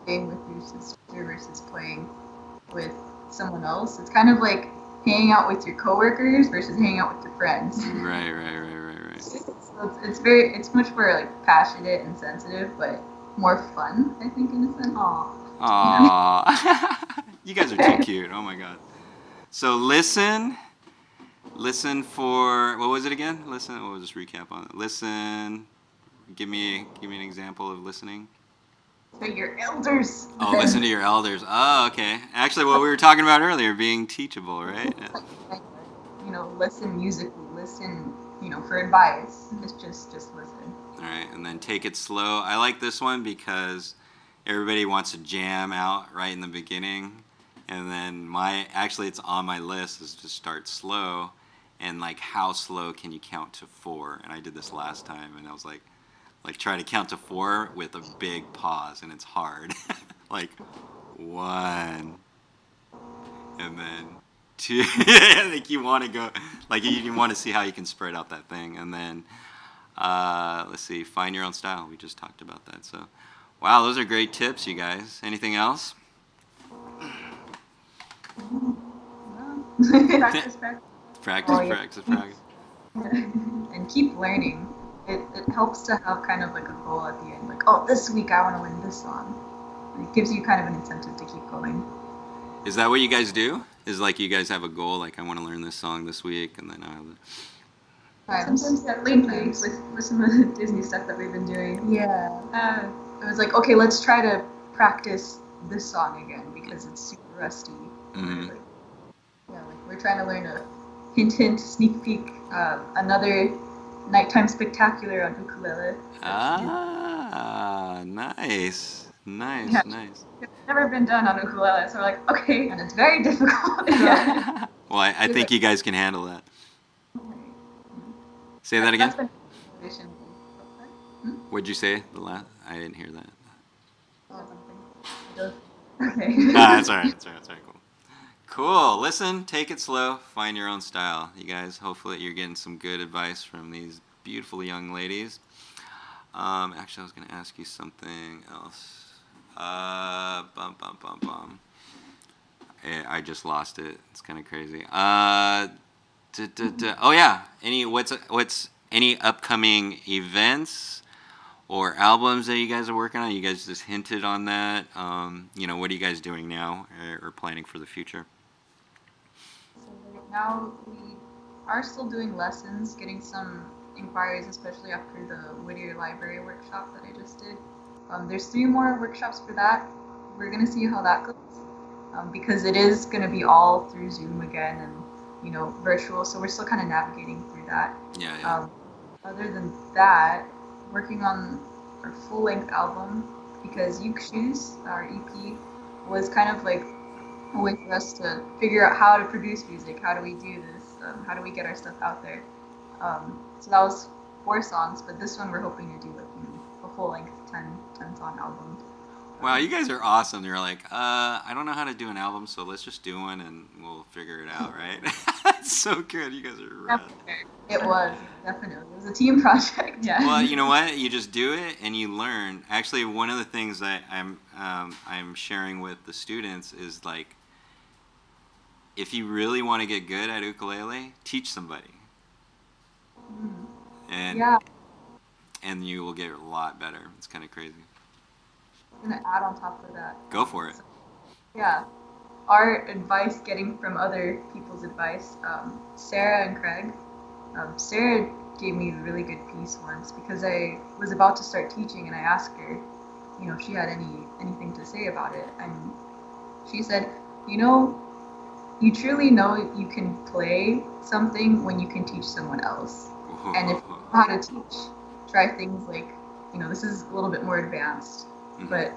playing with your sister versus playing with someone else. It's kind of like hanging out with your coworkers versus hanging out with your friends. Right. So it's much more like passionate and sensitive, but more fun, I think, in a sense. Aww. You guys are too cute. Oh my god. So listen for, what was it again? Listen. We'll just recap on it. Listen. Give me an example of listening. To your elders. Oh, listen to your elders. Oh, okay. Actually, what we were talking about earlier, being teachable, right? Listen musically. Listen, for advice. Just listen. All right, and then take it slow. I like this one because everybody wants to jam out right in the beginning, and then it's on my list is to start slow, and like how slow can you count to 4? And I did this last time, and I was like try to count to 4 with a big pause, and it's hard. Like 1, and then 2. Like you want to go, like you want to see how you can spread out that thing, and then let's see, find your own style. We just talked about that. So, wow, those are great tips, you guys. Anything else? Practice. And keep learning. It helps to have kind of like a goal at the end, like, oh, this week I want to learn this song. And it gives you kind of an incentive to keep going. Is that what you guys do? Is like you guys have a goal, like I want to learn this song this week, and then Sometimes lately with some of the Disney stuff that we've been doing. Yeah. It was like, okay, let's try to practice this song again because it's super rusty. Mhm. We're trying to learn a hint, sneak peek, another nighttime spectacular on ukulele. Ah, nice, nice, Yeah. nice. It's never been done on ukulele, so we're like, okay. And it's very difficult. Yeah. Well, I think you guys can handle that. Say that again. That's been motivation. What'd you say? The last? I didn't hear that. Okay. That's all right. That's all right. That's all right. Cool. Cool. Listen, take it slow. Find your own style. You guys, hopefully you're getting some good advice from these beautiful young ladies. Actually, I was going to ask you something else. Bum. I just lost it. It's kind of crazy. Oh yeah. What's any upcoming events or albums that you guys are working on? You guys just hinted on that. What are you guys doing now or planning for the future? So right now we are still doing lessons, getting some inquiries, especially after the Whittier Library workshop that I just did. There's 3 more workshops for that. We're gonna see how that goes because it is gonna be all through Zoom again and virtual. So we're still kind of navigating through that. Yeah. Other than that, working on our full-length album because You Choose, our EP, was kind of like a way for us to figure out how to produce music. How do we do this? How do we get our stuff out there? So that was 4 songs, but this one we're hoping to do a full-length 10-song album. Wow, you guys are awesome. You're like, I don't know how to do an album, so let's just do one and we'll figure it out, right? That's so good. You guys are rad. It was, definitely. It was a team project. Yeah. Well, you know what? You just do it and you learn. Actually, one of the things that I'm sharing with the students is like, if you really want to get good at ukulele, teach somebody, and Yeah. and you will get a lot better. It's kind of crazy. I'm gonna add on top of that. Go for it. Yeah. Our advice, getting from other people's advice, Sarah and Craig. Sarah gave me a really good piece once because I was about to start teaching and I asked her, if she had anything to say about it, and she said, you truly know you can play something when you can teach someone else. And if you know how to teach, try things like, this is a little bit more advanced, but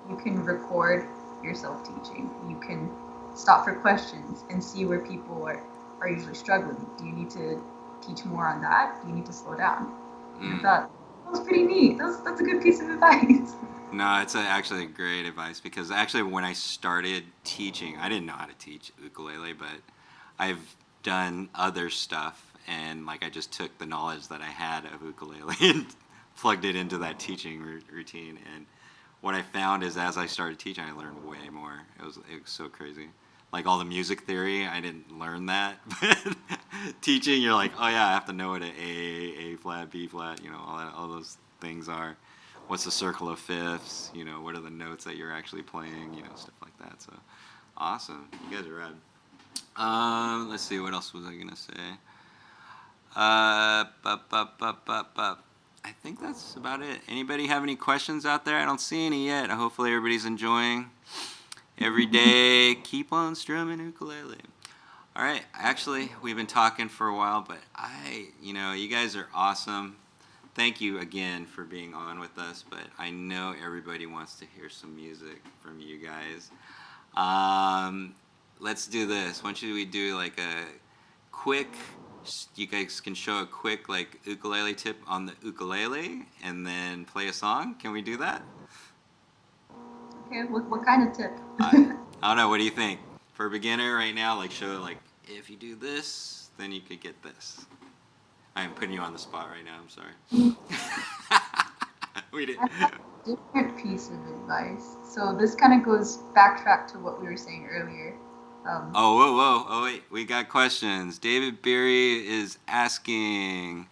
you can record yourself teaching. You can stop for questions and see where people are usually struggling. Do you need to teach more on that? Do you need to slow down? And I thought, that was pretty neat. That's a good piece of advice. No, it's actually great advice because actually when I started teaching, I didn't know how to teach ukulele, but I've done other stuff and like I just took the knowledge that I had of ukulele and plugged it into that teaching routine. And what I found is as I started teaching, I learned way more. It was so crazy. Like all the music theory, I didn't learn that. But teaching, you're like, oh yeah, I have to know what an A flat, B flat, all those things are. What's the circle of fifths? What are the notes that you're actually playing? Stuff like that. So awesome. You guys are rad. Let's see, what else was I gonna say? I think that's about it. Anybody have any questions out there? I don't see any yet. Hopefully everybody's enjoying. Every day, keep on strumming ukulele. All right. Actually, we've been talking for a while, but you guys are awesome. Thank you again for being on with us, but I know everybody wants to hear some music from you guys. Let's do this. Why don't we do like a quick, you guys can show a quick like ukulele tip on the ukulele and then play a song. Can we do that? Okay, what kind of tip? I don't know. What do you think? For a beginner right now, like show like if you do this, then you could get this. I am putting you on the spot right now. I'm sorry. We did. I have a different piece of advice. So this kind of goes backtrack to what we were saying earlier. Whoa. Oh, wait. We got questions. David Beery is asking,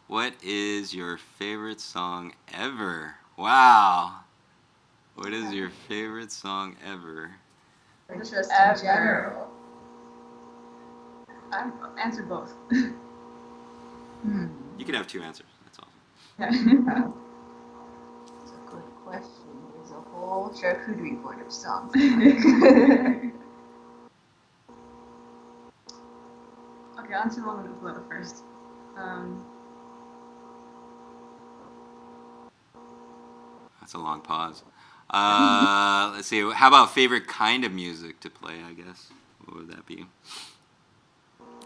what is your favorite song ever? Wow. What is your favorite song ever? Or just in general. I answer both. You can have two answers. That's all. Yeah. That's a good question. There's a whole charcuterie board of songs. Okay, I'll answer one with ukulele first. That's a long pause. Let's see. How about favorite kind of music to play? I guess. What would that be?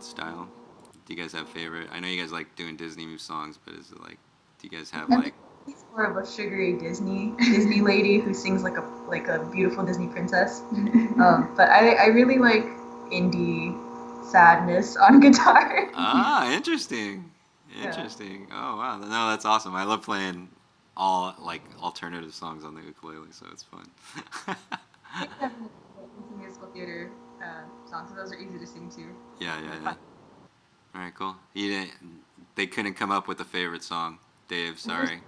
Style. Do you guys have favorite? I know you guys like doing Disney songs, but is it like? Do you guys have like? He's more of a sugary Disney lady who sings like a beautiful Disney princess. But I really like indie sadness on guitar. Ah, interesting. Yeah. Interesting. Oh wow. No, that's awesome. I love playing all like alternative songs on the ukulele, so it's fun. Musical theater songs, so those are easy to sing too. Yeah. All right, cool. You didn't. They couldn't come up with a favorite song, Dave. Sorry.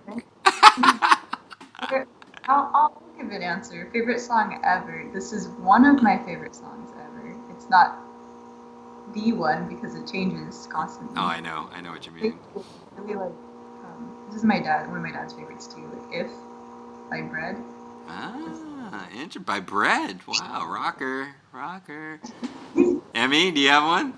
I'll give an answer. Favorite song ever. This is one of my favorite songs ever. It's not the one because it changes constantly. Oh, I know what you mean. Really like. This is one of my dad's favorites too. Like "If" by Bread. Ah, by Bread. Wow, rocker. Emmy, do you have one?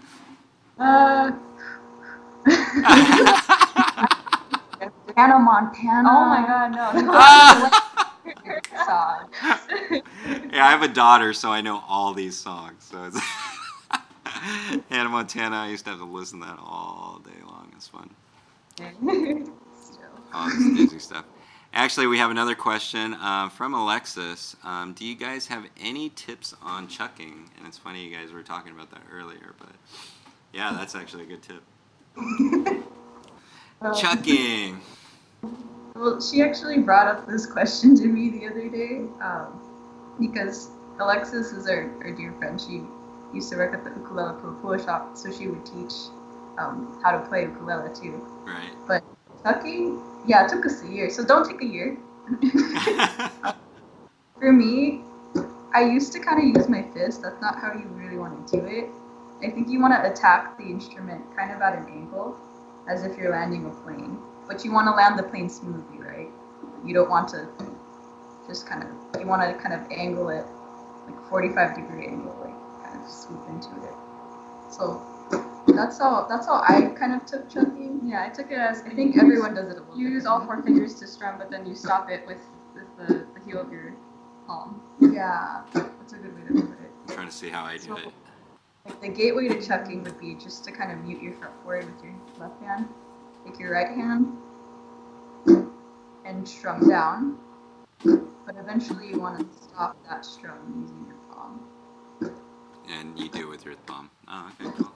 Hannah Montana. Oh my God, no. Song. Yeah, I have a daughter, so I know all these songs. So it's Hannah Montana. I used to have to listen to that all day long. It's fun. Oh, this Disney stuff. Actually, we have another question from Alexis. Do you guys have any tips on chucking? And it's funny you guys were talking about that earlier, but yeah, that's actually a good tip. Chucking. Well, she actually brought up this question to me the other day because Alexis is our dear friend. She used to work at the ukulele pua shop, so she would teach how to play ukulele too. Right. But chucking, yeah, it took us a year, so don't take a year. For me, I used to kind of use my fist. That's not how you really want to do it. I think you want to attack the instrument kind of at an angle, as if you're landing a plane. But you want to land the plane smoothly, right? You don't want to just you want to kind of angle it, like 45-degree angle, like kind of swoop into it. So that's how I kind of took chucking. Yeah, I took it as I think everyone does it a little You bit. use all four fingers to strum, but then you stop it with the heel of your palm. Yeah, that's a good way to put it. I'm trying to see how I do it. Like the gateway to chucking would be just to kind of mute your fretboard with your left hand, take your right hand, and strum down. But eventually you want to stop that strum using your palm. And you do it with your thumb. Oh, okay, cool.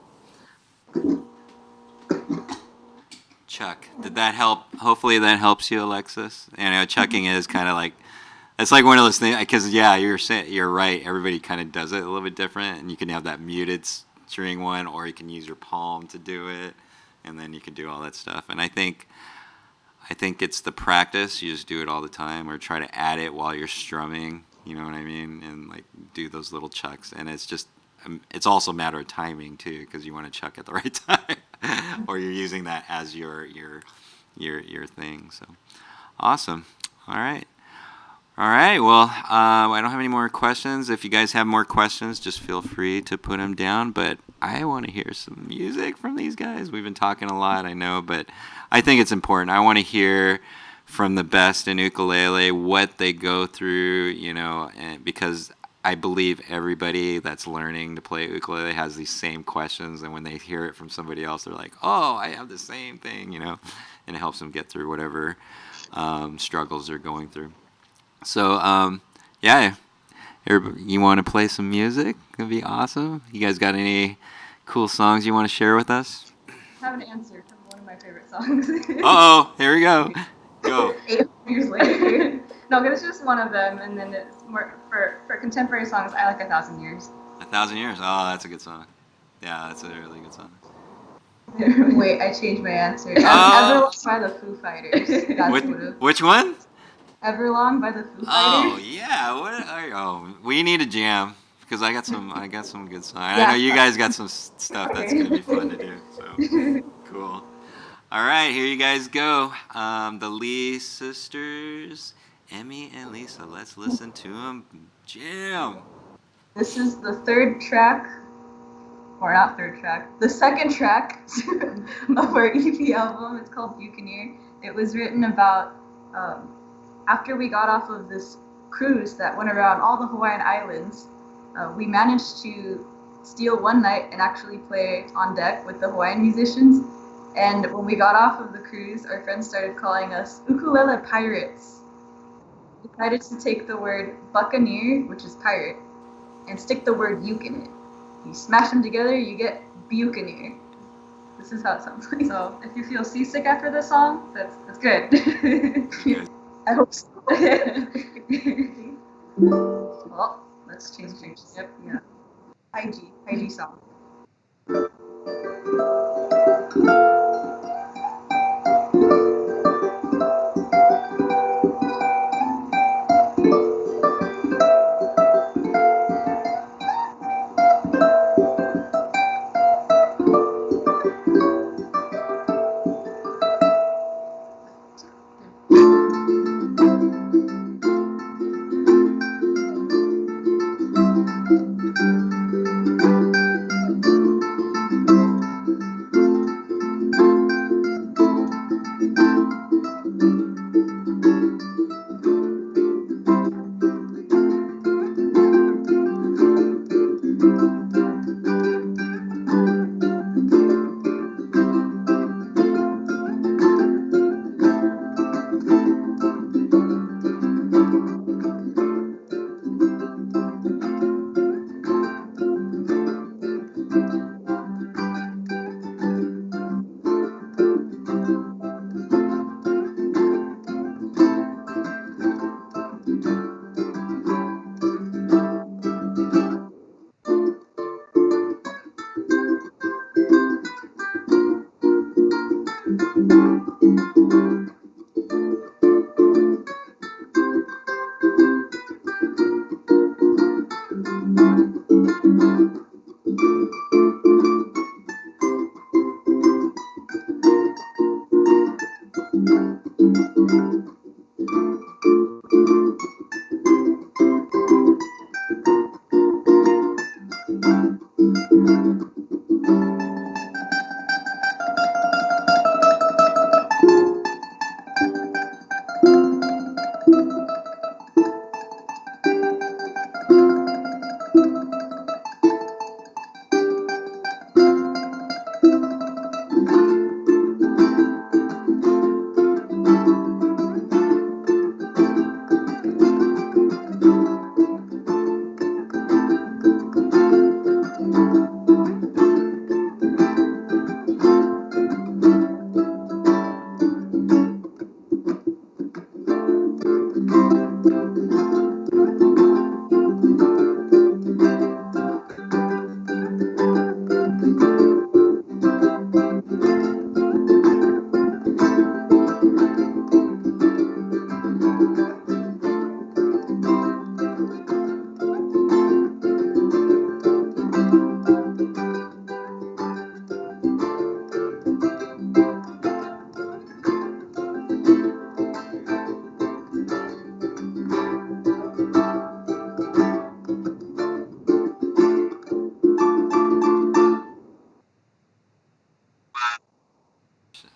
Chuck. Did that help? Hopefully that helps you, Alexis. You know, chucking is kind of like, it's like one of those things, because yeah, you're right. Everybody kind of does it a little bit different, and you can have that muted string one, or you can use your palm to do it, and then you can do all that stuff. And I think it's the practice. You just do it all the time, or try to add it while you're strumming. You know what I mean? And like do those little chucks, and it's just it's also a matter of timing too, because you want to chuck at the right time, or you're using that as your thing. So awesome. All right. Well, I don't have any more questions. If you guys have more questions, just feel free to put them down. But I want to hear some music from these guys. We've been talking a lot, I know, but I think it's important. I want to hear from the best in ukulele what they go through, you know, and because I believe everybody that's learning to play ukulele has these same questions, and when they hear it from somebody else, they're like, "Oh, I have the same thing," you know, and it helps them get through whatever struggles they're going through. So, yeah, you want to play some music? It'd be awesome. You guys got any cool songs you want to share with us? I have an answer from one of my favorite songs. Uh-oh, here we go. Go. 8 years later. No, but it's just one of them, and then it's more for contemporary songs. I like 1,000 Years. 1,000 Years. Oh, that's a good song. Yeah, that's a really good song. Wait, I changed my answer. Oh. Everlong by the Foo Fighters. That's Which one? Everlong by the Foo Oh Fighters. yeah. Oh, we need a jam. because I got some good songs. I Yeah. know you guys got some stuff that's gonna be fun to do. So cool. All right, here you guys go. The Lise sisters, Emmy and Lisa. Let's listen to them jam. This is the third track, or not third track, the second track of our EP album. It's called Buccaneer. It was written about after we got off of this cruise that went around all the Hawaiian Islands. We managed to steal one night and actually play on deck with the Hawaiian musicians. And when we got off of the cruise, our friends started calling us ukulele pirates. We decided to take the word buccaneer, which is pirate, and stick the word uke in it. You smash them together, you get buccaneer. This is how it sounds like. So if you feel seasick after this song, that's good. I hope so. Well, let's change. Yep. Yeah. IG song.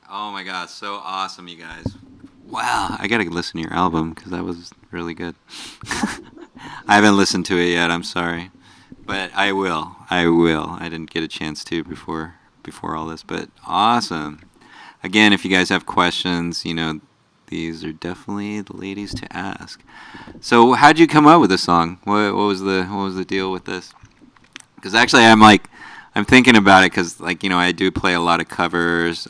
Oh my God, so awesome, you guys. Wow, I gotta listen to your album because that was really good. I haven't listened to it yet, I'm sorry. But I will. I didn't get a chance to before all this, but awesome. Again, if you guys have questions, these are definitely the ladies to ask. So, how'd you come up with this song? What was the deal with this? Because actually, I'm thinking about it because I do play a lot of covers,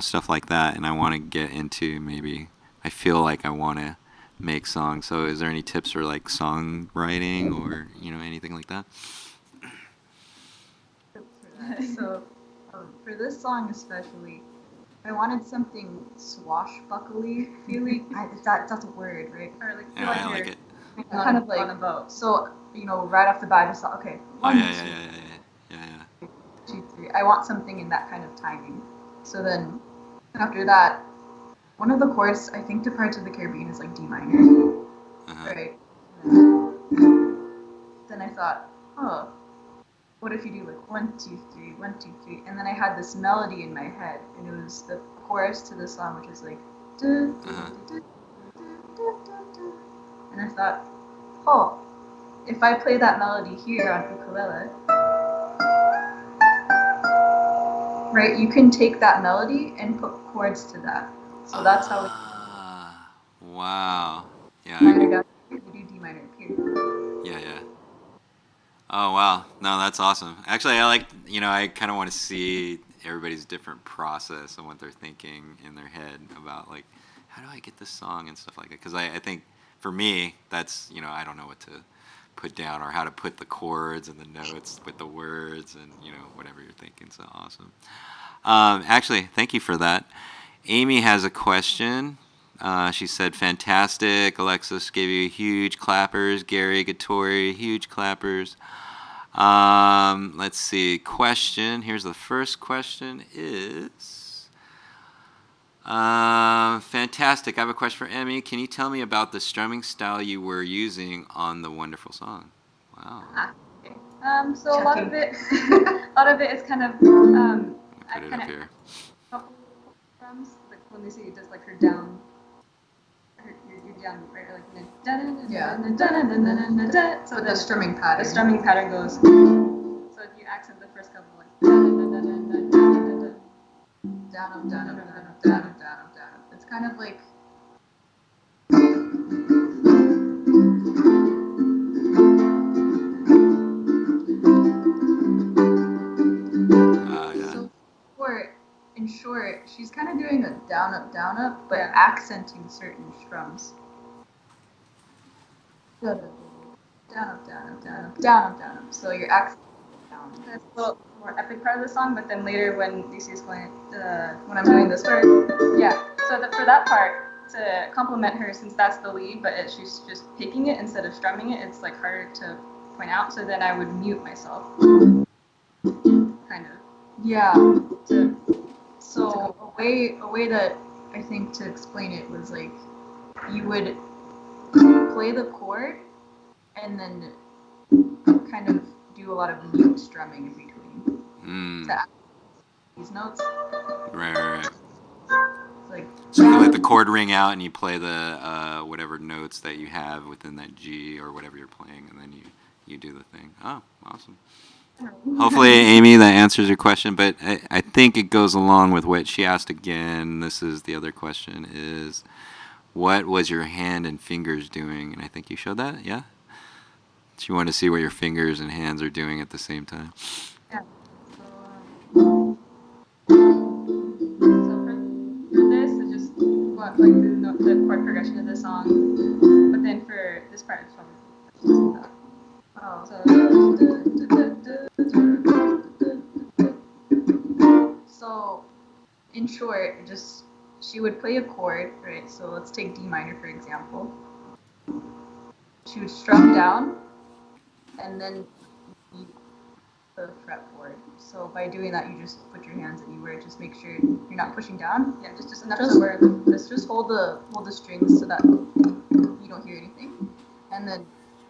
stuff like that, and I want to get into maybe I feel like I want to make songs. So, is there any tips for songwriting or anything like that? So, for this song especially, I wanted something swashbuckly feeling. That's a word, right? Or Yeah, I like it. kind of like on a boat. So right off the bat, I just thought, okay, Oh, one, yeah. 2, 3. I want something in that kind of timing. So then after that, one of the chords, I think, to Parts of the Caribbean is like D minor, Uh-huh. right? Then I thought, oh, what if you do like 1, 2, 3, 1, 2, 3, and then I had this melody in my head, and it was the chorus to the song, which is like, du, du, Uh-huh. du, du, du, du, du. And I thought, oh, if I play that melody here on ukulele, right, you can take that melody and put chords to that. So that's how we Wow. Yeah. D minor down here, you do D minor up here. Yeah. Oh, wow. No, that's awesome. Actually, I kind of want to see everybody's different process and what they're thinking in their head about, like, how do I get this song and stuff like that? Because I think for me, that's, I don't know what to put down or how to put the chords and the notes with the words and, whatever you're thinking. So awesome. Actually, thank you for that. Amy has a question. She said, fantastic. Alexis gave you huge clappers. Gary Gattori, huge clappers. Let's see. Question. Here's the first question is, fantastic. I have a question for Emmy. Can you tell me about the strumming style you were using on the wonderful song? Wow. Okay. So a lot of it is kind of Put it up here. Couple drums, like when they say it does like her down, your down, right? Or like so the strumming pattern. The strumming pattern goes. So if you accent the first couple like down up, down up, down up, down up, down up, down up. It's kind of like in short, she's kind of doing a down up, but accenting certain strums. Down up, down up, down up, down up, down up. So you're accenting down. That's a little more epic part of the song, but then later when Lise is going, when I'm doing this part, so for that part, to compliment her, since that's the lead, but she's just picking it instead of strumming it, it's like harder to point out. So then I would mute myself, kind of. Yeah. So a way that I think to explain it was like you would play the chord and then kind of do a lot of mute strumming in between to add these notes. Right. Like, so you let the chord ring out and you play the whatever notes that you have within that G or whatever you're playing, and then you do the thing. Oh, awesome. Hopefully, Amy, that answers your question, but I think it goes along with what she asked again. This is the other question is, what was your hand and fingers doing? And I think you showed that, yeah? So you want to see what your fingers and hands are doing at the same time. Yeah. So for this, it's just like the chord progression of the song, but then for this part, it's probably So, in short, she would play a chord, right? So let's take D minor for example. She would strum down, and then beat the fretboard. So by doing that, you just put your hands anywhere. Just make sure you're not pushing down. Yeah, just enough to where just hold the strings so that you don't hear anything, and then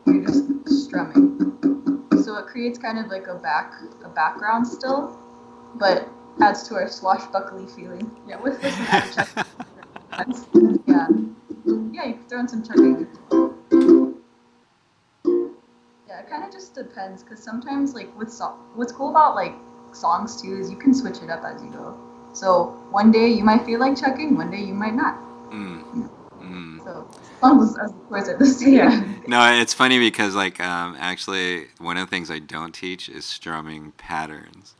you're just strumming. So it creates kind of like a background still, but adds to our swashbuckly feeling. Yeah, with some added chucking. Yeah, you can throw in some chucking. Yeah, it kind of just depends, because sometimes like what's cool about like songs too is you can switch it up as you go. So one day you might feel like chucking, one day you might not. So as long as the chords are the same. Yeah. No, it's funny because actually one of the things I don't teach is strumming patterns.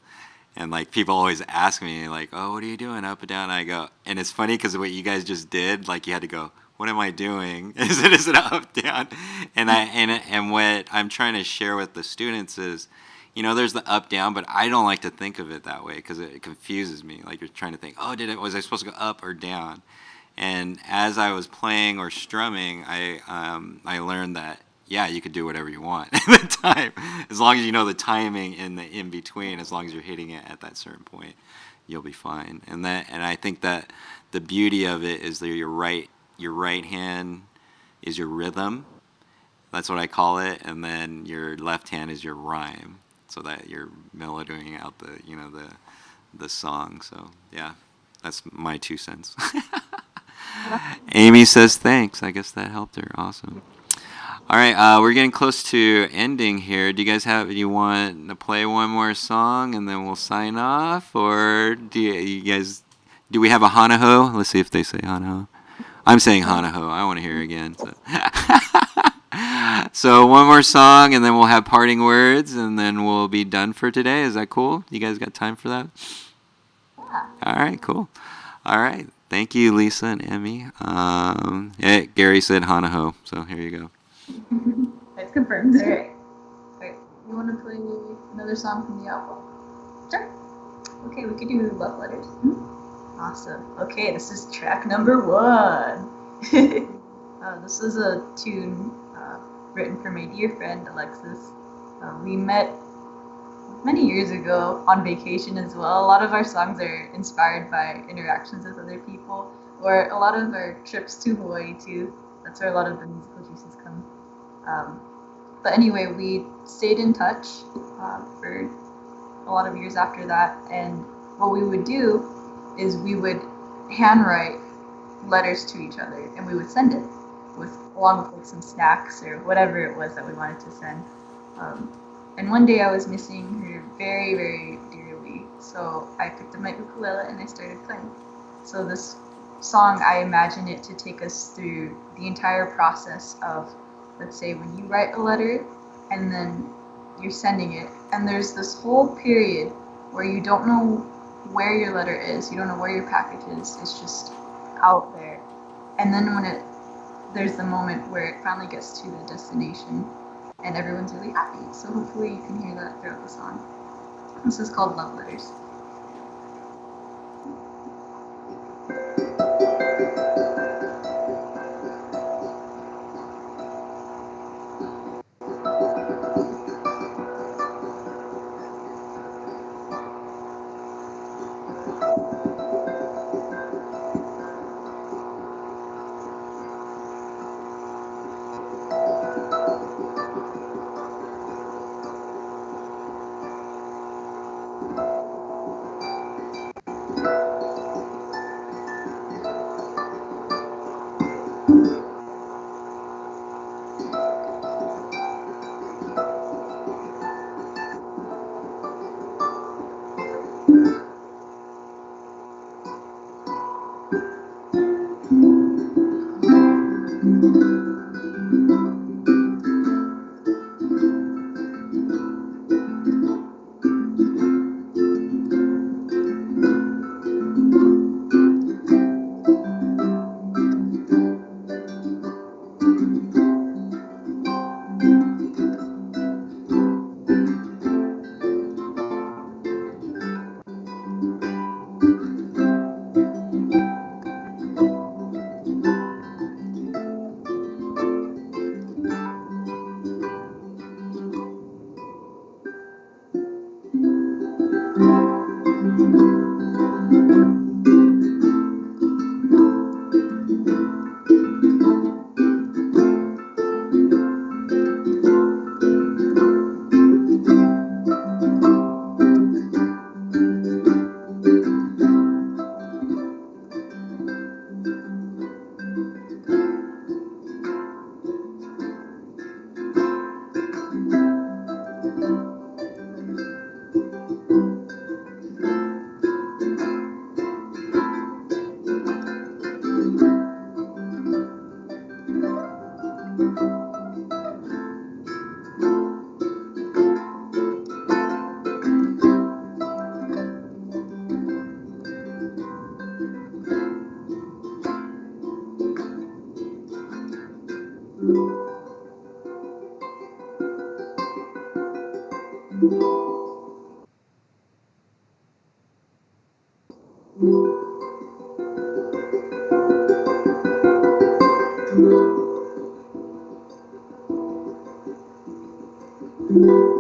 And like people always ask me like, oh, what are you doing, up and down? I go, and it's funny because what you guys just did, like you had to go, what am I doing? Is it up, down? And what I'm trying to share with the students is, there's the up, down, but I don't like to think of it that way because it confuses me. Like you're trying to think, oh, was I supposed to go up or down? And as I was playing or strumming, I learned that yeah, you could do whatever you want at the time, as long as you know the timing in the in between. As long as you're hitting it at that certain point, you'll be fine. And I think that the beauty of it is that your right hand is your rhythm. That's what I call it, and then your left hand is your rhyme, so that you're melodying out the song. So yeah, that's my 2 cents. Amy says thanks. I guess that helped her. Awesome. All right, we're getting close to ending here. Do you want to play one more song and then we'll sign off, or do we have a Hanaho? Let's see if they say Hanaho. I'm saying Hanaho. I want to hear it again. So. So one more song and then we'll have parting words and then we'll be done for today. Is that cool? You guys got time for that? Yeah. All right, cool. All right. Thank you, Lisa and Emmy. Yeah, Gary said Hanaho, so here you go. It's confirmed. Alright. You want to play another song from the album? Sure. Okay, we could do Love Letters. Awesome. Okay, this is track number 1. This is a tune written for my dear friend Alexis. We met many years ago on vacation as well. A lot of our songs are inspired by interactions with other people, or a lot of our trips to Hawaii too. That's where a lot of the musical juices come. But anyway, we stayed in touch for a lot of years after that, and what we would do is we would handwrite letters to each other, and we would send it along with like some snacks or whatever it was that we wanted to send. And one day I was missing her very, very dearly, so I picked up my ukulele and I started playing. So this song, I imagine it to take us through the entire process of, let's say, when you write a letter and then you're sending it, and there's this whole period where you don't know where your letter is, you don't know where your package is, it's just out there. And then there's the moment where it finally gets to the destination and everyone's really happy. So hopefully you can hear that throughout the song. This is called Love Letters. Woo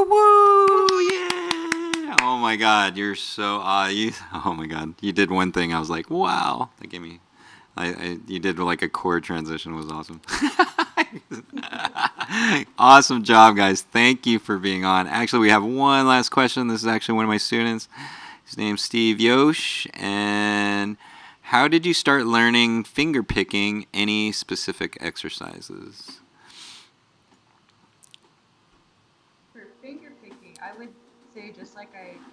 woo! Yeah! Oh my God, you're so you. Oh my God, you did one thing. I was like, wow, that gave me. You did like a chord transition. It was awesome. Awesome job, guys. Thank you for being on. Actually, we have one last question. This is actually one of my students. His name's Steve Yosh. And how did you start learning finger picking? Any specific exercises? For finger picking, I would say just like I mentioned,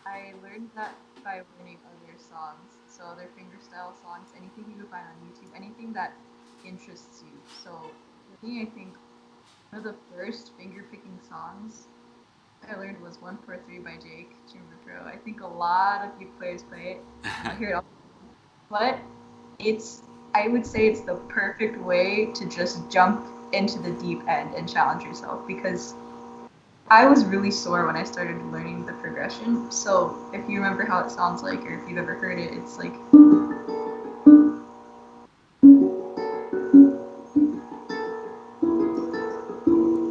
I learned that by learning other songs. So other fingerstyle songs, anything you can find on YouTube, anything that interests you. So for me, I think one of the first finger picking songs I learned was 143 by Jake Chamber Pro. I think a lot of you players play it. I hear it all. But it's I would say it's the perfect way to just jump into the deep end and challenge yourself because I was really sore when I started learning the progression. So if you remember how it sounds like, or if you've ever heard it, it's like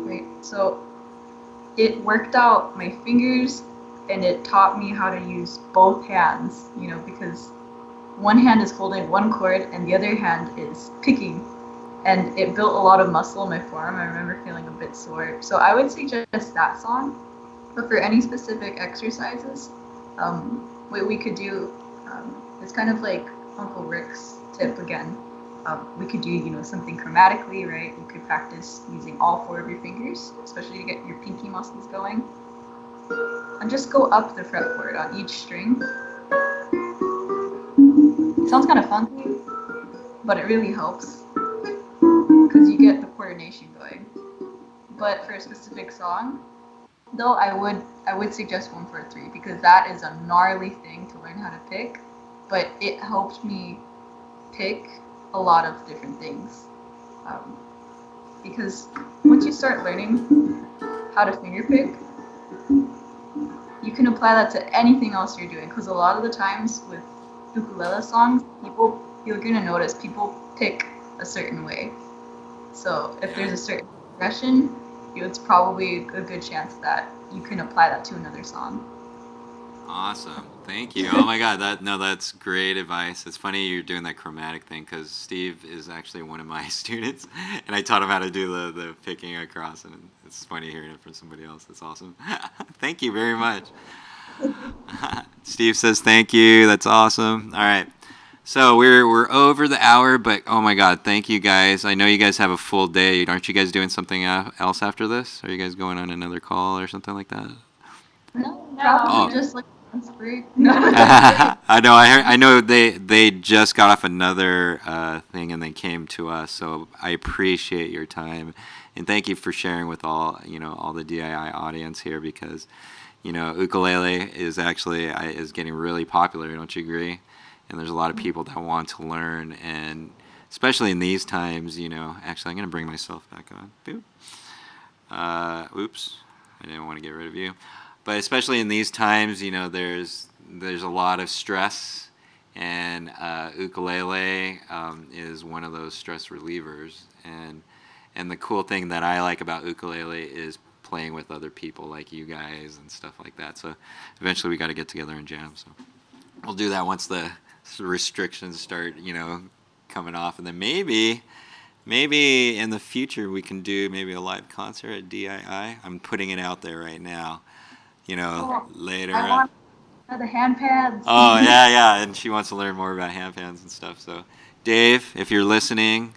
right. So it worked out my fingers, and it taught me how to use both hands. Because one hand is holding one chord and the other hand is picking, and it built a lot of muscle in my forearm. I remember feeling a bit sore. So I would suggest that song. But for any specific exercises, what we could do, it's kind of like Uncle Rick's tip again. We could do, something chromatically, right? You could practice using all four of your fingers, especially to get your pinky muscles going. And just go up the fretboard on each string. It sounds kind of funky, but it really helps because you get the coordination going. But for a specific song, though, I would suggest 143 because that is a gnarly thing to learn how to pick, but it helped me pick a lot of different things. Because once you start learning how to finger pick, you can apply that to anything else you're doing. Because a lot of the times with ukulele songs, you're gonna notice people pick a certain way. So if there's a certain progression, it's probably a good chance that you can apply that to another song. Awesome. Thank you. Oh my God, that's great advice. It's funny you're doing that chromatic thing because Steve is actually one of my students, and I taught him how to do the picking across, and it's funny hearing it from somebody else. That's awesome. Thank you very much. Steve says thank you. That's awesome. All right. So we're over the hour, but oh my God, thank you guys. I know you guys have a full day. Aren't you guys doing something else after this? Are you guys going on another call or something like that? No, No. probably Oh. just like lunch break. I know. I know they just got off another thing and they came to us. So I appreciate your time and thank you for sharing with all the DII audience here because ukulele is actually is getting really popular. Don't you agree? And there's a lot of people that want to learn, and especially in these times, Actually, I'm gonna bring myself back on. Boop. Oops, I didn't want to get rid of you. But especially in these times, there's a lot of stress, and ukulele is one of those stress relievers. And the cool thing that I like about ukulele is playing with other people like you guys and stuff like that. So eventually we got to get together and jam. So we'll do that once the restrictions start, coming off, and then maybe in the future we can do maybe a live concert at DII. I'm putting it out there right now. Later. I want the hand pads. Oh yeah, and she wants to learn more about hand pans and stuff. So, Dave, if you're listening,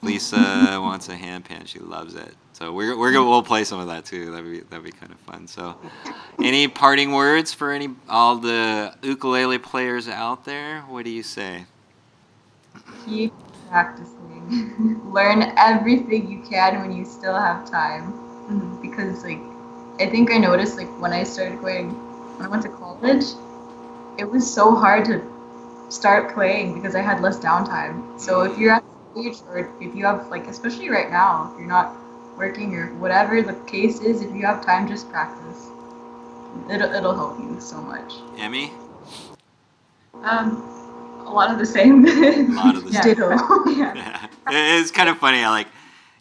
Lisa wants a hand pan. She loves it. So we'll play some of that too. That'd be kind of fun. So, any parting words for all the ukulele players out there? What do you say? Keep practicing. Learn everything you can when you still have time. Because I think I noticed when I went to college, it was so hard to start playing because I had less downtime. So if you're at the age, or if you have especially right now, if you're not working or whatever the case is, if you have time, just practice. It'll help you so much. Emmy? A lot of the same. A lot of the Yeah. same. Ditto. Yeah. It's kind of funny.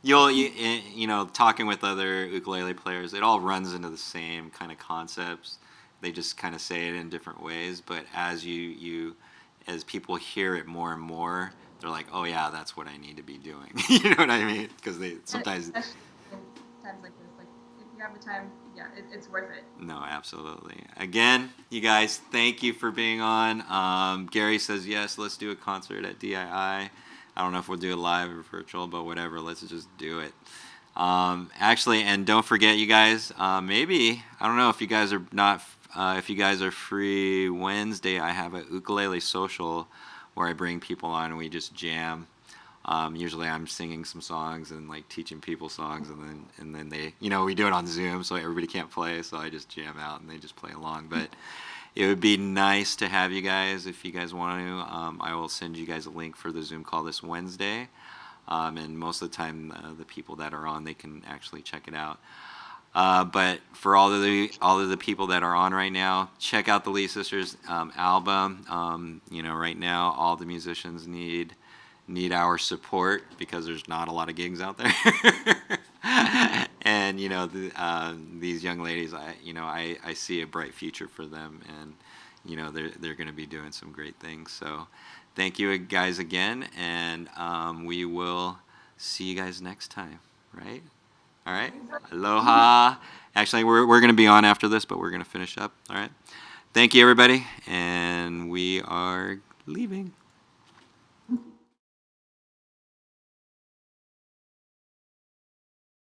You'll talking with other ukulele players. It all runs into the same kind of concepts. They just kind of say it in different ways. But as as people hear it more and more, they're like, oh yeah, that's what I need to be doing. You know what I mean? Because they sometimes. Especially in times like this, if you have the time, yeah, it's worth it. No, absolutely. Again, you guys, thank you for being on. Gary says yes. Let's do a concert at DII. I don't know if we'll do it live or virtual, but whatever. Let's just do it. Actually, and don't forget, you guys. Maybe I don't know if you guys are not. If you guys are free Wednesday, I have a ukulele social where I bring people on and we just jam. Usually I'm singing some songs and teaching people songs, and then they, we do it on Zoom, so everybody can't play, so I just jam out and they just play along. But it would be nice to have you guys if you guys want to. I will send you guys a link for the Zoom call this Wednesday, and most of the time the people that are on, they can actually check it out. But for all of the people that are on right now, check out the Lee Sisters album. Right now all the musicians need our support because there's not a lot of gigs out there. And these young ladies, I see a bright future for them, and they're going to be doing some great things. So thank you guys again, and we will see you guys next time, right? All right. Aloha. Actually, we're going to be on after this, but we're going to finish up. All right. Thank you, everybody, and we are leaving.